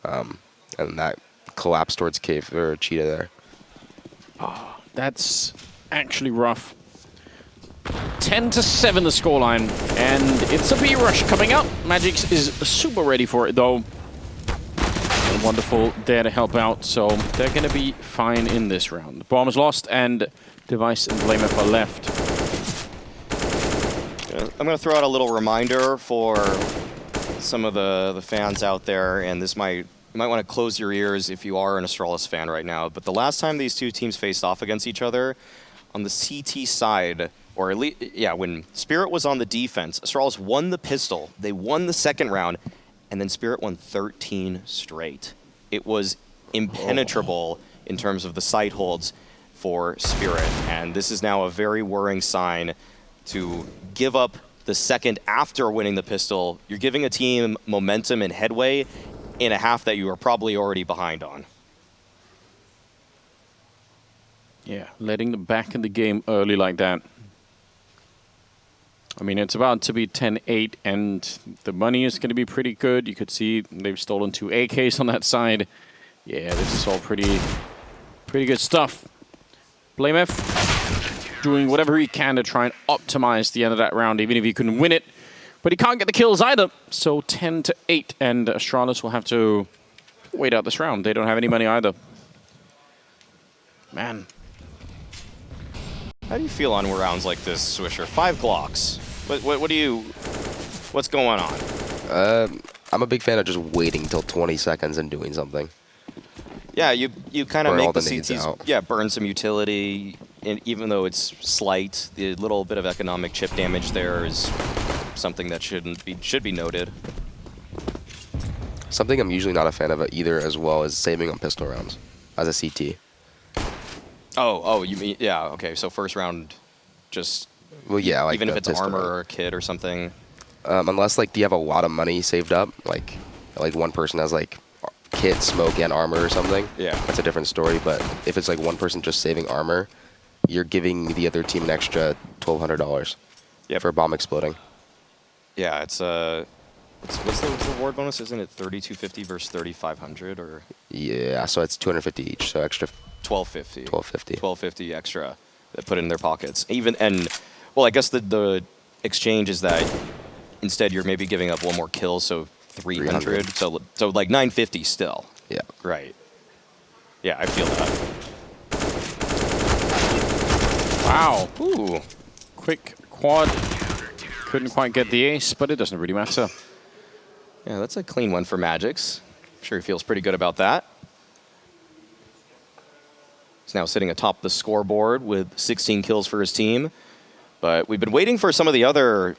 And that collapse towards Cave or Cheetah there. Oh, that's actually rough. 10-7 the scoreline, and it's a B rush coming up. magixx is super ready for it though. And Wonderful there to help out, so they're going to be fine in this round. The bomb is lost, and device and blameF are left. I'm going to throw out a little reminder for some of the fans out there, and this you might want to close your ears if you are an Astralis fan right now, but the last time these two teams faced off against each other, on the CT side, or at least, yeah, when Spirit was on the defense, Astralis won the pistol, they won the second round, and then Spirit won 13 straight. It was impenetrable in terms of the sight holds for Spirit, and this is now a very worrying sign to give up the second after winning the pistol. You're giving a team momentum and headway in a half that you are probably already behind on. Yeah, letting them back in the game early like that. I mean, it's about to be 10-8, and the money is going to be pretty good. You could see they've stolen 2 AKs on that side. Yeah, this is all pretty good stuff. blameF doing whatever he can to try and optimize the end of that round, even if he couldn't win it. But he can't get the kills either. So 10-8, and Astralis will have to wait out this round. They don't have any money either. Man. How do you feel on rounds like this, Swisher? 5 Glocks. What's going on? I'm a big fan of just waiting till 20 seconds and doing something. Yeah, you kind of Burn all make the the nades CTs, out. yeah, burn some utility, and even though it's slight, the little bit of economic chip damage there is something that should be noted. Something I'm usually not a fan of either as well is saving on pistol rounds as a CT. Oh, you mean, yeah, okay, so first round, just, Well, yeah, like even if it's pistol armor round. or a kit or something. Unless like you have a lot of money saved up, like one person has like kit, smoke, and armor or something. Yeah. That's a different story. But if it's like one person just saving armor, you're giving the other team an extra $1,200 for a bomb exploding. Yeah, what's the reward bonus? Isn't it 3,250 versus 3,500 or? Yeah, so it's 250 each, so extra 1,250. 1,250. 1,250 extra that put in their pockets. Well, I guess the exchange is that instead you're maybe giving up one more kill, so 300. So like 950 still. Yeah. Right. Yeah, I feel that. Wow. Ooh. Quick quad. Couldn't quite get the ace, but it doesn't really matter. Yeah, that's a clean one for magixx. I'm sure he feels pretty good about that. He's now sitting atop the scoreboard with 16 kills for his team. But we've been waiting for some of the other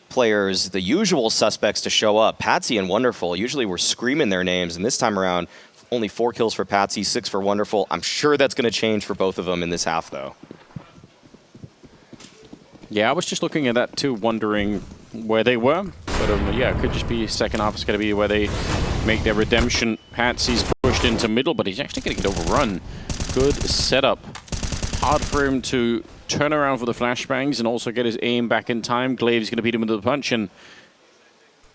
players, the usual suspects, to show up. Patsy and Wonderful, usually we're screaming their names, and this time around, only 4 kills for Patsy, 6 for Wonderful. I'm sure that's going to change for both of them in this half, though. Yeah, I was just looking at that too, wondering where they were. But yeah, it could just be second half is going to be where they make their redemption. Patsy's pushed into middle, but he's actually going to get overrun. Good setup. Hard for him to turn around for the flashbangs and also get his aim back in time. Glaive's going to beat him with the punch, and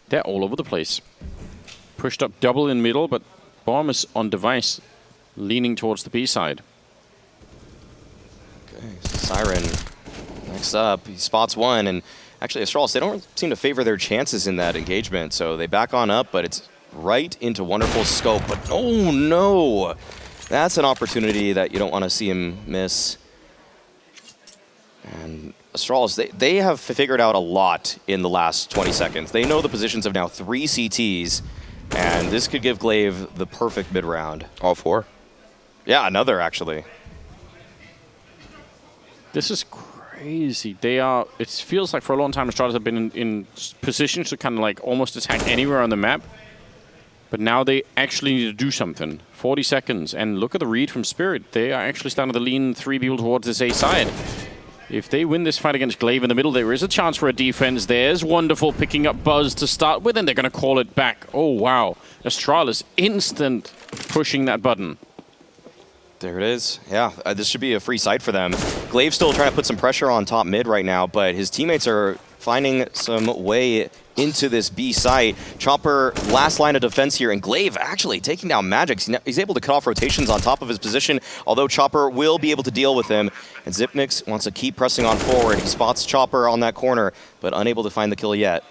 they're all over the place. Pushed up double in middle, but bomb is on device, leaning towards the B side. Okay, so Siren next up. He spots one, and actually Astralis, they don't seem to favor their chances in that engagement, so they back on up, but it's right into Wonderful's scope. But oh no! That's an opportunity that you don't want to see him miss. And Astralis, they have figured out a lot in the last 20 seconds. They know the positions of now 3 CTs, and this could give Glaive the perfect mid-round. All 4. Yeah, another actually. This is crazy. They are. It feels like for a long time, Astralis have been in positions to kind of like almost attack anywhere on the map. But now they actually need to do something. 40 seconds, and look at the read from Spirit. They are actually starting to lean 3 people towards this A side. If they win this fight against Glaive in the middle, there is a chance for a defense. There's Wonderful picking up Buzz to start with, and they're going to call it back. Oh, wow. Astralis instant pushing that button. There it is. Yeah, this should be a free sight for them. Glaive still trying to put some pressure on top mid right now, but his teammates are finding some way into this B site. Chopper, last line of defense here, and Glaive actually taking down magixx. He's able to cut off rotations on top of his position, although Chopper will be able to deal with him. And Xyp9x wants to keep pressing on forward. He spots Chopper on that corner, but unable to find the kill yet.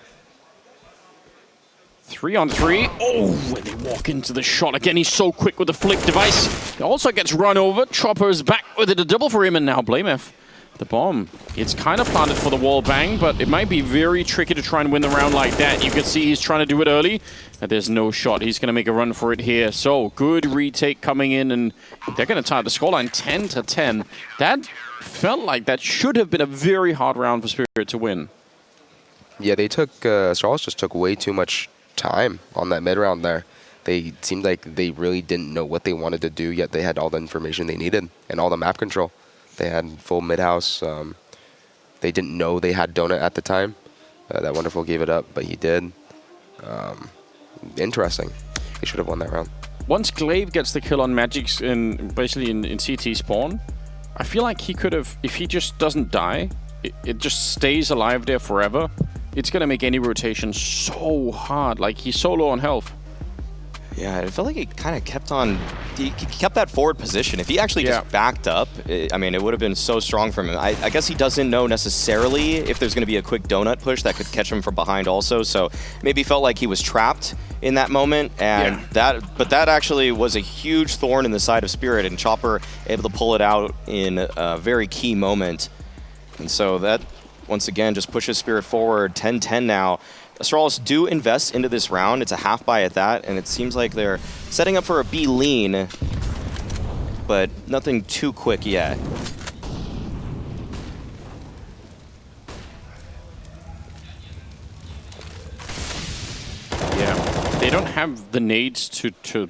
3 on 3. Oh, and they walk into the shot again. He's so quick with the flick device. He also gets run over. Chopper's back with it, a double for him, and now blameF. The bomb. It's kind of planted for the wall bang, but it might be very tricky to try and win the round like that. You can see he's trying to do it early, and there's no shot. He's going to make a run for it here. So, good retake coming in, and they're going to tie the scoreline 10-10. That felt like that should have been a very hard round for Spirit to win. Yeah, they took, Astralis just took way too much time on that mid round there. They seemed like they really didn't know what they wanted to do, yet they had all the information they needed and all the map control. They had full mid-house. They didn't know they had Donut at the time. That Wonderful gave it up, but he did. Interesting. They should have won that round. Once Glaive gets the kill on magixx basically in CT spawn, I feel like he could have, if he just doesn't die, it just stays alive there forever. It's going to make any rotation so hard. Like, he's so low on health. Yeah, it felt like he kind of kept on, he kept that forward position. If he actually just backed up, I mean, it would have been so strong from him. I guess he doesn't know necessarily if there's going to be a quick donut push that could catch him from behind also. So maybe felt like he was trapped in that moment. And but that actually was a huge thorn in the side of Spirit, and Chopper able to pull it out in a very key moment. And so that, once again, just pushes Spirit forward, 10-10 now. Astralis do invest into this round. It's a half buy at that, and it seems like they're setting up for a B lean, but nothing too quick yet. Yeah, they don't have the nades to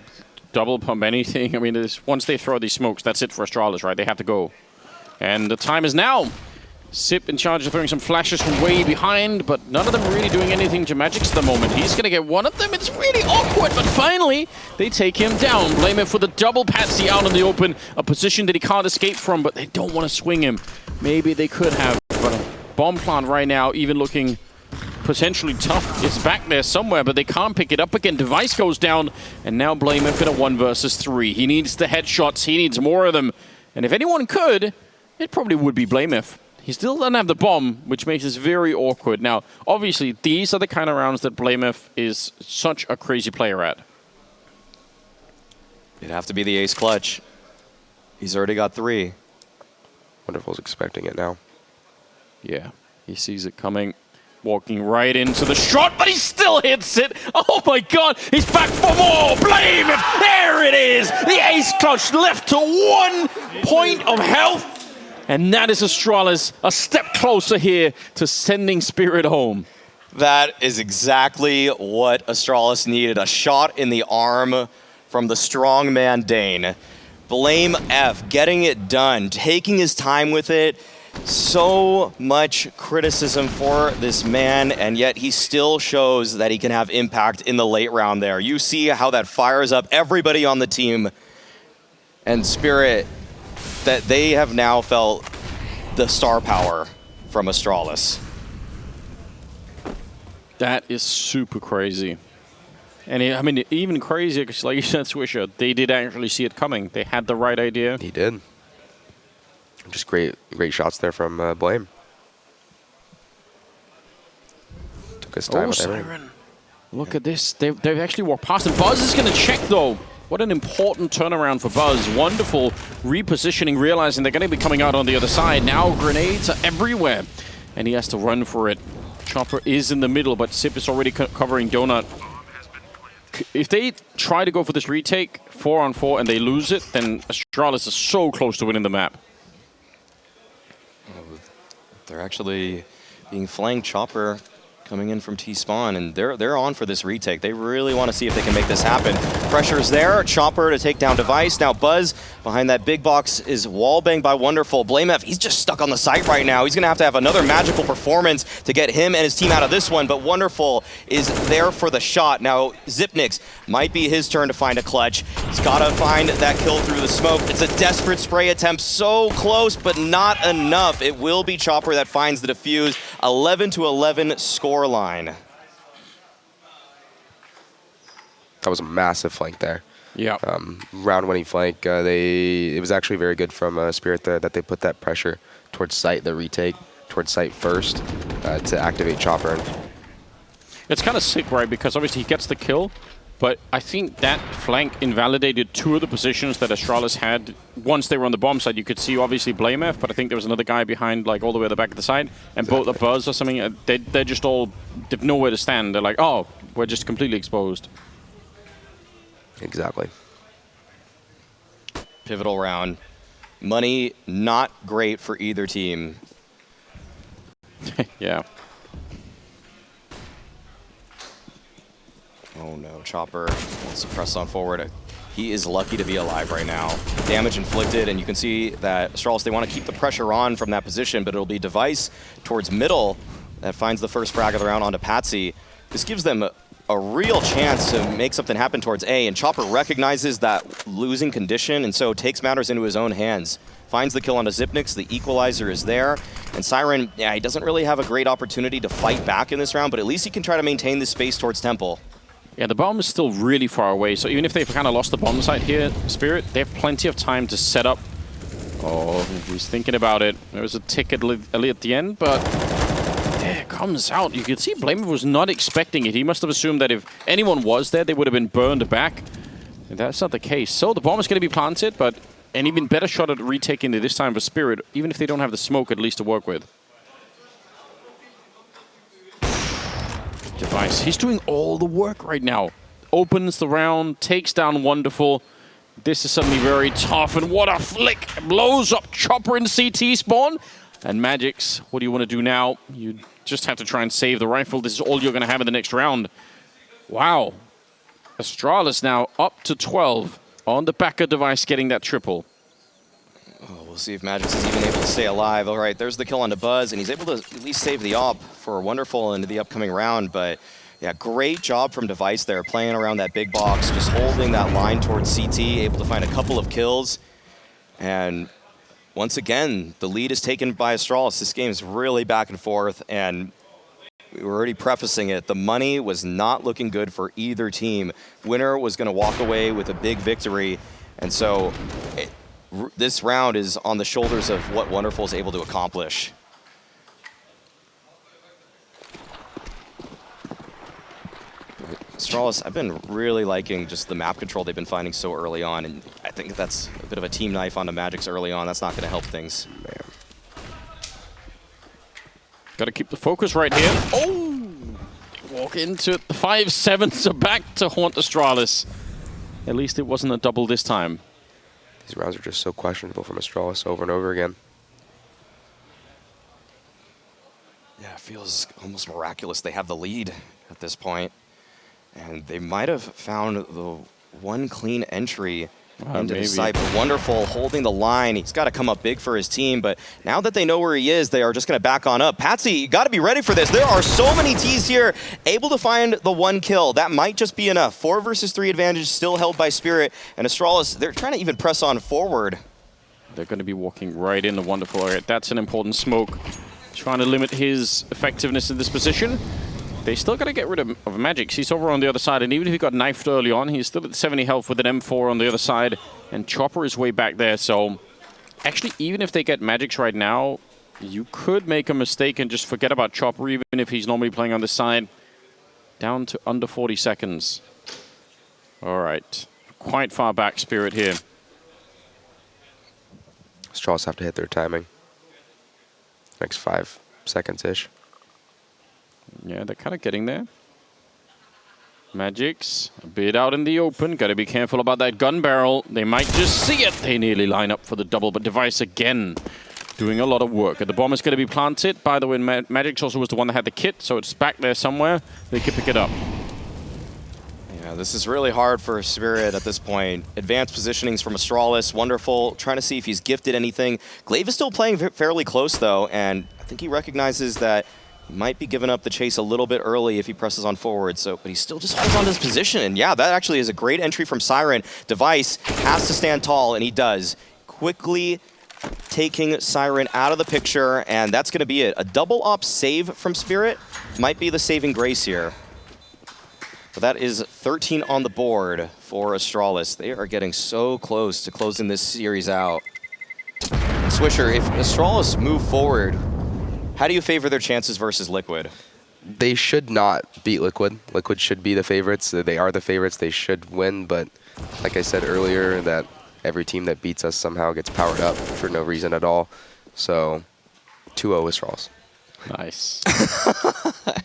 double pump anything. I mean, once they throw these smokes, that's it for Astralis, right? They have to go. And the time is now. Xyp in charge of throwing some flashes from way behind, but none of them really doing anything to magixx at the moment. He's going to get one of them. It's really awkward, but finally, they take him down. blameF for the double Patsy out in the open, a position that he can't escape from, but they don't want to swing him. Maybe they could have, but a bomb plant right now, even looking potentially tough. It's back there somewhere, but they can't pick it up again. Device goes down, and now blameF in a 1 versus 3. He needs the headshots. He needs more of them. And if anyone could, it probably would be blameF. He still doesn't have the bomb, which makes this very awkward. Now, obviously, these are the kind of rounds that blameF is such a crazy player at. It'd have to be the ace clutch. He's already got 3. Wonderful's expecting it now. Yeah, he sees it coming. Walking right into the shot, but he still hits it. Oh my god, he's back for more. blameF, there it is. The ace clutch left to 1 point of health. And that is Astralis a step closer here to sending Spirit home. That is exactly what Astralis needed. A shot in the arm from the strongman Dane. blameF getting it done, taking his time with it. So much criticism for this man, and yet he still shows that he can have impact in the late round there. You see how that fires up everybody on the team. And Spirit, that they have now felt the star power from Astralis. That is super crazy. And I mean, even crazier, because like you said, Swisher, they did actually see it coming. They had the right idea. He did. Just great shots there from Blame. Took his time with everything. Siren. Look at this. They've actually walked past him. Buzz is going to check, though. What an important turnaround for Buzz. Wonderful repositioning, realizing they're going to be coming out on the other side. Now grenades are everywhere, and he has to run for it. Chopper is in the middle, but Xyp is already covering Donut. if they try to go for this retake 4-on-4 and they lose it, then Astralis is so close to winning the map. They're actually being flanked. Chopper coming in from T-spawn, and they're on for this retake. They really want to see if they can make this happen. Pressure's there. Chopper to take down Device. Now Buzz behind that big box is wallbanged by Wonderful. blameF, he's just stuck on the site right now. He's going to have another magical performance to get him and his team out of this one, but Wonderful is there for the shot. Now Zipnix might be his turn to find a clutch. He's got to find that kill through the smoke. It's a desperate spray attempt. So close, but not enough. It will be Chopper that finds the defuse. 11-11 score line. That was a massive flank there. Yeah. Round-winning flank. It was actually very good from Spirit there that they put that pressure towards site, the retake, towards site first to activate Chopper. It's kind of sick, right? Because obviously he gets the kill, but I think that flank invalidated two of the positions that Astralis had. Once they were on the bomb side, you could see obviously blameF, but I think there was another guy behind, like all the way at the back of the side, and both the Buzz or something, they're just all, they've nowhere to stand. They're like, oh, we're just completely exposed. Exactly. Pivotal round. Money not great for either team. Yeah. Oh no, Chopper wants to press on forward. He is lucky to be alive right now. Damage inflicted, and you can see that Astralis, they want to keep the pressure on from that position, but it'll be Device towards middle that finds the first frag of the round onto Patsy. This gives them a real chance to make something happen towards A, and Chopper recognizes that losing condition, and so takes matters into his own hands. Finds the kill onto Zipnix, the equalizer is there, and Siren, yeah, he doesn't really have a great opportunity to fight back in this round, but at least he can try to maintain this space towards Temple. Yeah, the bomb is still really far away, so even if they've kind of lost the bomb site here, Spirit, they have plenty of time to set up. Oh, he's thinking about it. There was a tick at the end, but there it comes out. You can see blameF was not expecting it. He must have assumed that if anyone was there, they would have been burned back. And that's not the case. So the bomb is going to be planted, but an even better shot at retaking it this time for Spirit, even if they don't have the smoke at least to work with. Device. He's doing all the work right now. Opens the round, takes down Wonderful. This is suddenly very tough, and what a flick! Blows up Chopper in CT spawn. And magixx, what do you want to do now? You just have to try and save the rifle. This is all you're going to have in the next round. Wow. Astralis now up to 12 on the back of Device getting that triple. Oh, we'll see if magixx is even able to stay alive. All right, there's the kill onto Buzz, and he's able to at least save the op for Wonderful into the upcoming round. But yeah, great job from Device there, playing around that big box, just holding that line towards CT, able to find a couple of kills. And once again, the lead is taken by Astralis. This game is really back and forth, and we were already prefacing it. The money was not looking good for either team. Winner was going to walk away with a big victory, and so this round is on the shoulders of what Wonderful is able to accomplish. Astralis, I've been really liking just the map control they've been finding so early on, and I think that's a bit of a team knife onto magixx early on. That's not going to help things. Got to keep the focus right here. Oh! Walk into it. The 5-7s are back to haunt Astralis. At least it wasn't a double this time. These rounds are just so questionable from Astralis over and over again. Yeah, it feels almost miraculous. They have the lead at this point. And they might have found the one clean entry into the site. But Wonderful holding the line. He's got to come up big for his team. But now that they know where he is, they are just going to back on up. Patsy, you got to be ready for this. There are so many Ts here able to find the one kill. That might just be enough. 4 versus 3 advantage still held by Spirit. And Astralis, they're trying to even press on forward. They're going to be walking right in the Wonderful area. That's an important smoke. Trying to limit his effectiveness in this position. They still got to get rid of magixx. He's over on the other side, and even if he got knifed early on, he's still at 70 health with an M4 on the other side, and Chopper is way back there. So actually, even if they get magixx right now, you could make a mistake and just forget about Chopper, even if he's normally playing on this side. Down to under 40 seconds. All right. Quite far back, Spirit here. Astralis have to hit their timing. Next 5 seconds-ish. Yeah, they're kind of getting there. magixx, a bit out in the open. Got to be careful about that gun barrel. They might just see it. They nearly line up for the double, but Device again doing a lot of work. And the bomb is going to be planted. By the way, magixx also was the one that had the kit, so it's back there somewhere. They can pick it up. Yeah, this is really hard for Spirit at this point. Advanced positionings from Astralis, wonderful. Trying to see if he's gifted anything. glaive is still playing fairly close, though, and I think he recognizes that he might be giving up the chase a little bit early if he presses on forward, but he still just holds on to his position. And yeah, that actually is a great entry from Siren. Device has to stand tall, and he does. Quickly taking Siren out of the picture, and that's going to be it. A double op save from Spirit might be the saving grace here. But that is 13 on the board for Astralis. They are getting so close to closing this series out. And Swisher, if Astralis move forward, how do you favor their chances versus Liquid? They should not beat Liquid. Liquid should be the favorites. They are the favorites. They should win, but like I said earlier, that every team that beats us somehow gets powered up for no reason at all. So 2-0 Astralis. Nice.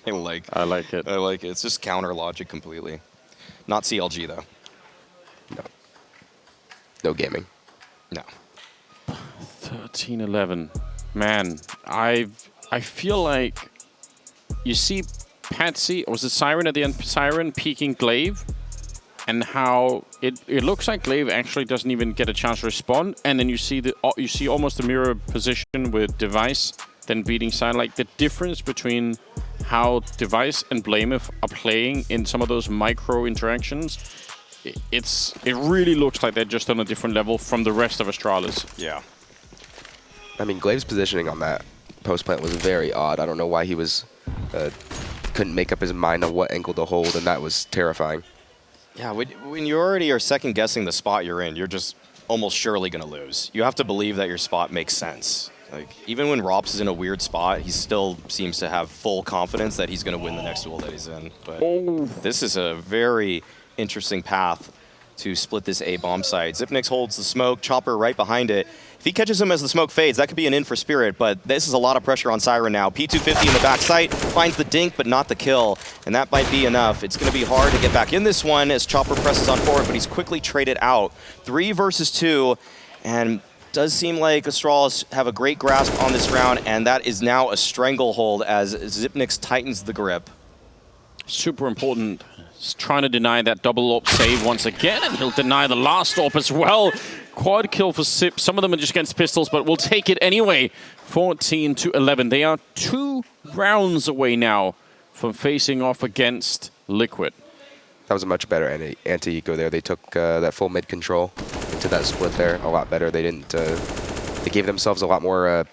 I like it. I like it. It's just counter logic completely. Not CLG though. No. No gaming. No. 13-11. Man, I feel like you see Patsy, or was it Siren at the end? Siren peeking glaive, and how it looks like glaive actually doesn't even get a chance to respond, and then you see almost a mirror position with Device then beating Siren. Like the difference between how Device and blameF are playing in some of those micro interactions, it really looks like they're just on a different level from the rest of Astralis. Yeah. I mean, glaive's positioning on that post plant was very odd. I don't know why he was couldn't make up his mind on what angle to hold, and that was terrifying. Yeah, when you already are second guessing the spot you're in, you're just almost surely going to lose. You have to believe that your spot makes sense. Like, even when Rops is in a weird spot, he still seems to have full confidence that he's going to win the next duel that he's in. But this is a very interesting path to split this A bomb site. Xyp9x holds the smoke, Chopper right behind it. If he catches him as the smoke fades, that could be an in for Spirit, but this is a lot of pressure on Siren now. P250 in the back site, finds the dink, but not the kill, and that might be enough. It's going to be hard to get back in this one as Chopper presses on forward, but he's quickly traded out. 3 versus 2, and does seem like Astralis have a great grasp on this round, and that is now a stranglehold as Xyp9x tightens the grip. Super important. He's trying to deny that double AWP save once again, and he'll deny the last AWP as well. Quad kill for Sip. Some of them are just against pistols, but we'll take it anyway. 14-11. They are 2 rounds away now from facing off against Liquid. That was a much better anti-eco there. They took that full mid control into that split there a lot better. They didn't. They gave themselves a lot more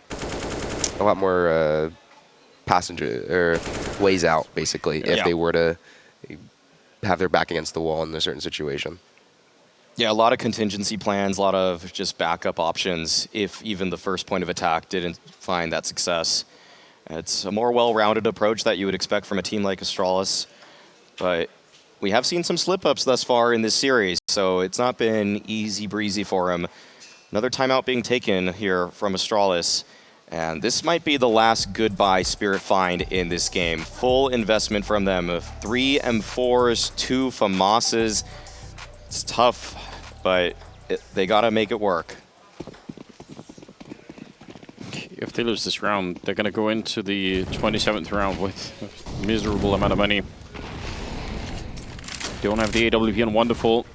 passenger or ways out, basically, if they were to have their back against the wall in a certain situation. Yeah, a lot of contingency plans, a lot of just backup options if even the first point of attack didn't find that success. It's a more well-rounded approach that you would expect from a team like Astralis, but we have seen some slip-ups thus far in this series, so it's not been easy breezy for him. Another timeout being taken here from Astralis, and this might be the last goodbye Spirit find in this game. Full investment from them of 3 M4s, 2 FAMASs. It's tough, but they gotta make it work. If they lose this round, they're going to go into the 27th round with a miserable amount of money. Don't have the AWP on Wonderful.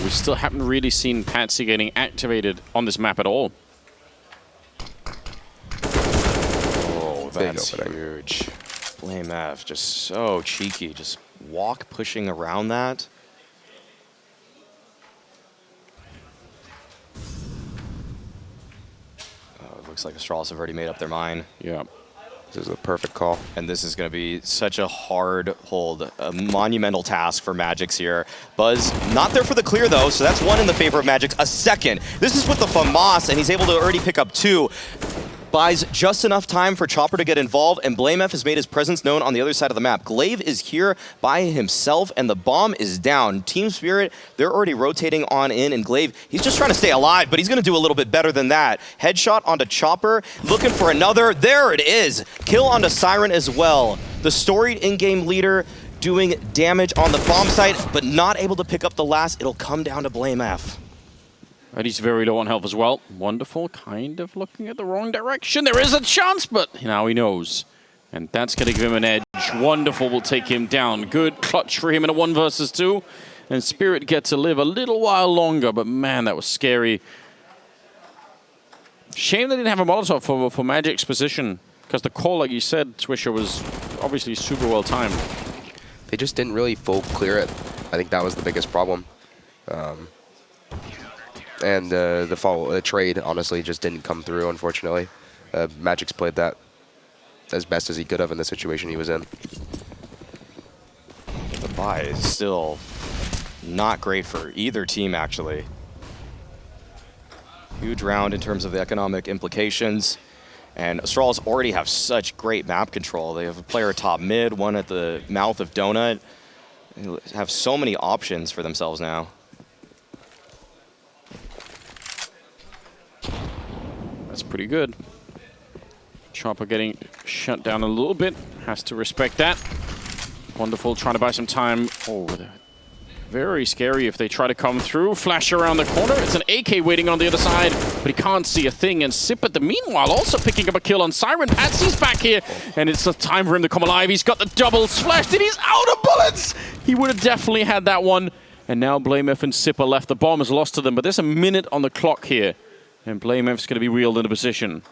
We still haven't really seen Patsy getting activated on this map at all. Oh, that's huge. blameF, just so cheeky. Just walk pushing around that. Looks like Astralis have already made up their mind. Yeah. This is a perfect call. And this is going to be such a hard hold, a monumental task for magixx here. Buzz not there for the clear, though, so that's 1 in the favor of magixx. A second. This is with the FAMAS, and he's able to already pick up 2. Buys just enough time for Chopper to get involved, and blameF has made his presence known on the other side of the map. glaive is here by himself, and the bomb is down. Team Spirit, they're already rotating on in, and glaive, he's just trying to stay alive, but he's going to do a little bit better than that. Headshot onto Chopper, looking for another. There it is. Kill onto Siren as well. The storied in-game leader doing damage on the bomb site, but not able to pick up the last. It'll come down to blameF. And he's very low on health as well. Wonderful, kind of looking at the wrong direction. There is a chance, but now he knows. And that's going to give him an edge. Wonderful will take him down. Good clutch for him in a 1 versus 2. And Spirit gets to live a little while longer, but man, that was scary. Shame they didn't have a Molotov for magixx's position, because the call, like you said, Swisher, was obviously super well timed. They just didn't really full clear it. I think that was the biggest problem. And the trade, honestly, just didn't come through, unfortunately. magixx played that as best as he could have in the situation he was in. The buy is still not great for either team, actually. Huge round in terms of the economic implications. And Astralis already have such great map control. They have a player top mid, one at the mouth of Donut. They have so many options for themselves now. That's pretty good. Chopper getting shut down a little bit. Has to respect that. Wonderful, trying to buy some time. Oh, very scary if they try to come through. Flash around the corner. It's an AK waiting on the other side, but he can't see a thing. And Sip at the meanwhile also picking up a kill on Siren. Patsy's back here, and it's a time for him to come alive. He's got the double slashed, and he's out of bullets! He would have definitely had that one. And now blameF and Sip are left. The bomb is lost to them, but there's a minute on the clock here. And blameF's going to be wheeled into position.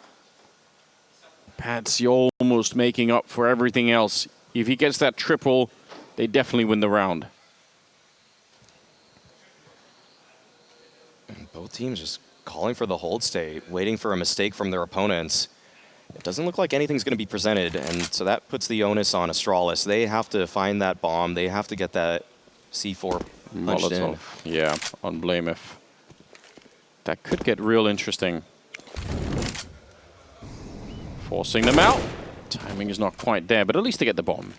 Patsy almost making up for everything else. If he gets that triple, they definitely win the round. Both teams just calling for the hold state, waiting for a mistake from their opponents. It doesn't look like anything's going to be presented, and so that puts the onus on Astralis. They have to find that bomb. They have to get that C4 punched in. Yeah, on blameF. That could get real interesting. Forcing them out. Timing is not quite there, but at least they get the bomb.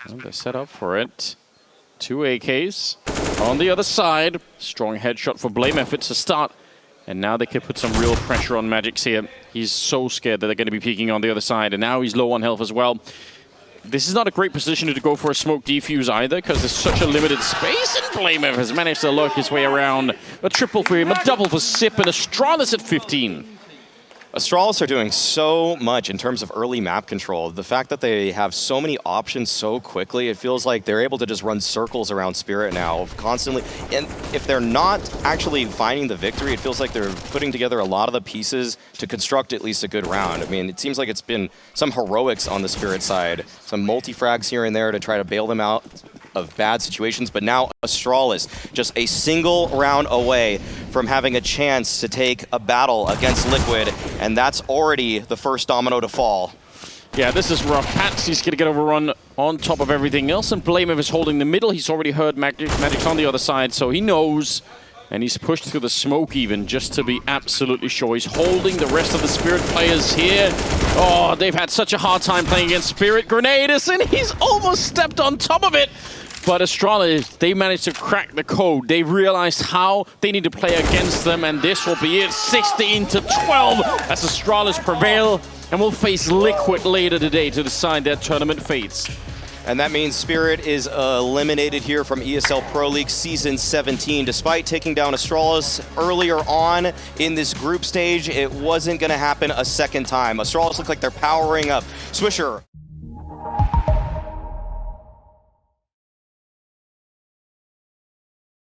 And they're set up for it. 2 AKs on the other side. Strong headshot for blameF. It's a start. And now they can put some real pressure on magixx here. He's so scared that they're going to be peeking on the other side. And now he's low on health as well. This is not a great position to go for a smoke defuse either, because there's such a limited space, and blameF has managed to lurk his way around. A triple for him, a double for Sip, and Astralis at 15. Astralis are doing so much in terms of early map control. The fact that they have so many options so quickly, it feels like they're able to just run circles around Spirit now constantly. And if they're not actually finding the victory, it feels like they're putting together a lot of the pieces to construct at least a good round. I mean, it seems like it's been some heroics on the Spirit side, some multi-frags here and there to try to bail them out of bad situations, but now Astralis just a single round away from having a chance to take a battle against Liquid, and that's already the first domino to fall. Yeah, this is rough. Patsy's going to get overrun on top of everything else, and blameF is holding the middle. He's already heard magixx on the other side, so he knows, and he's pushed through the smoke even just to be absolutely sure. He's holding the rest of the Spirit players here. Oh, they've had such a hard time playing against Spirit. Grenadis, and he's almost stepped on top of it. But Astralis, they managed to crack the code. They realized how they need to play against them, and this will be it. 16-12 as Astralis prevail, and will face Liquid later today to decide their tournament fates. And that means Spirit is eliminated here from ESL Pro League Season 17. Despite taking down Astralis earlier on in this group stage, it wasn't going to happen a second time. Astralis look like they're powering up. Swisher.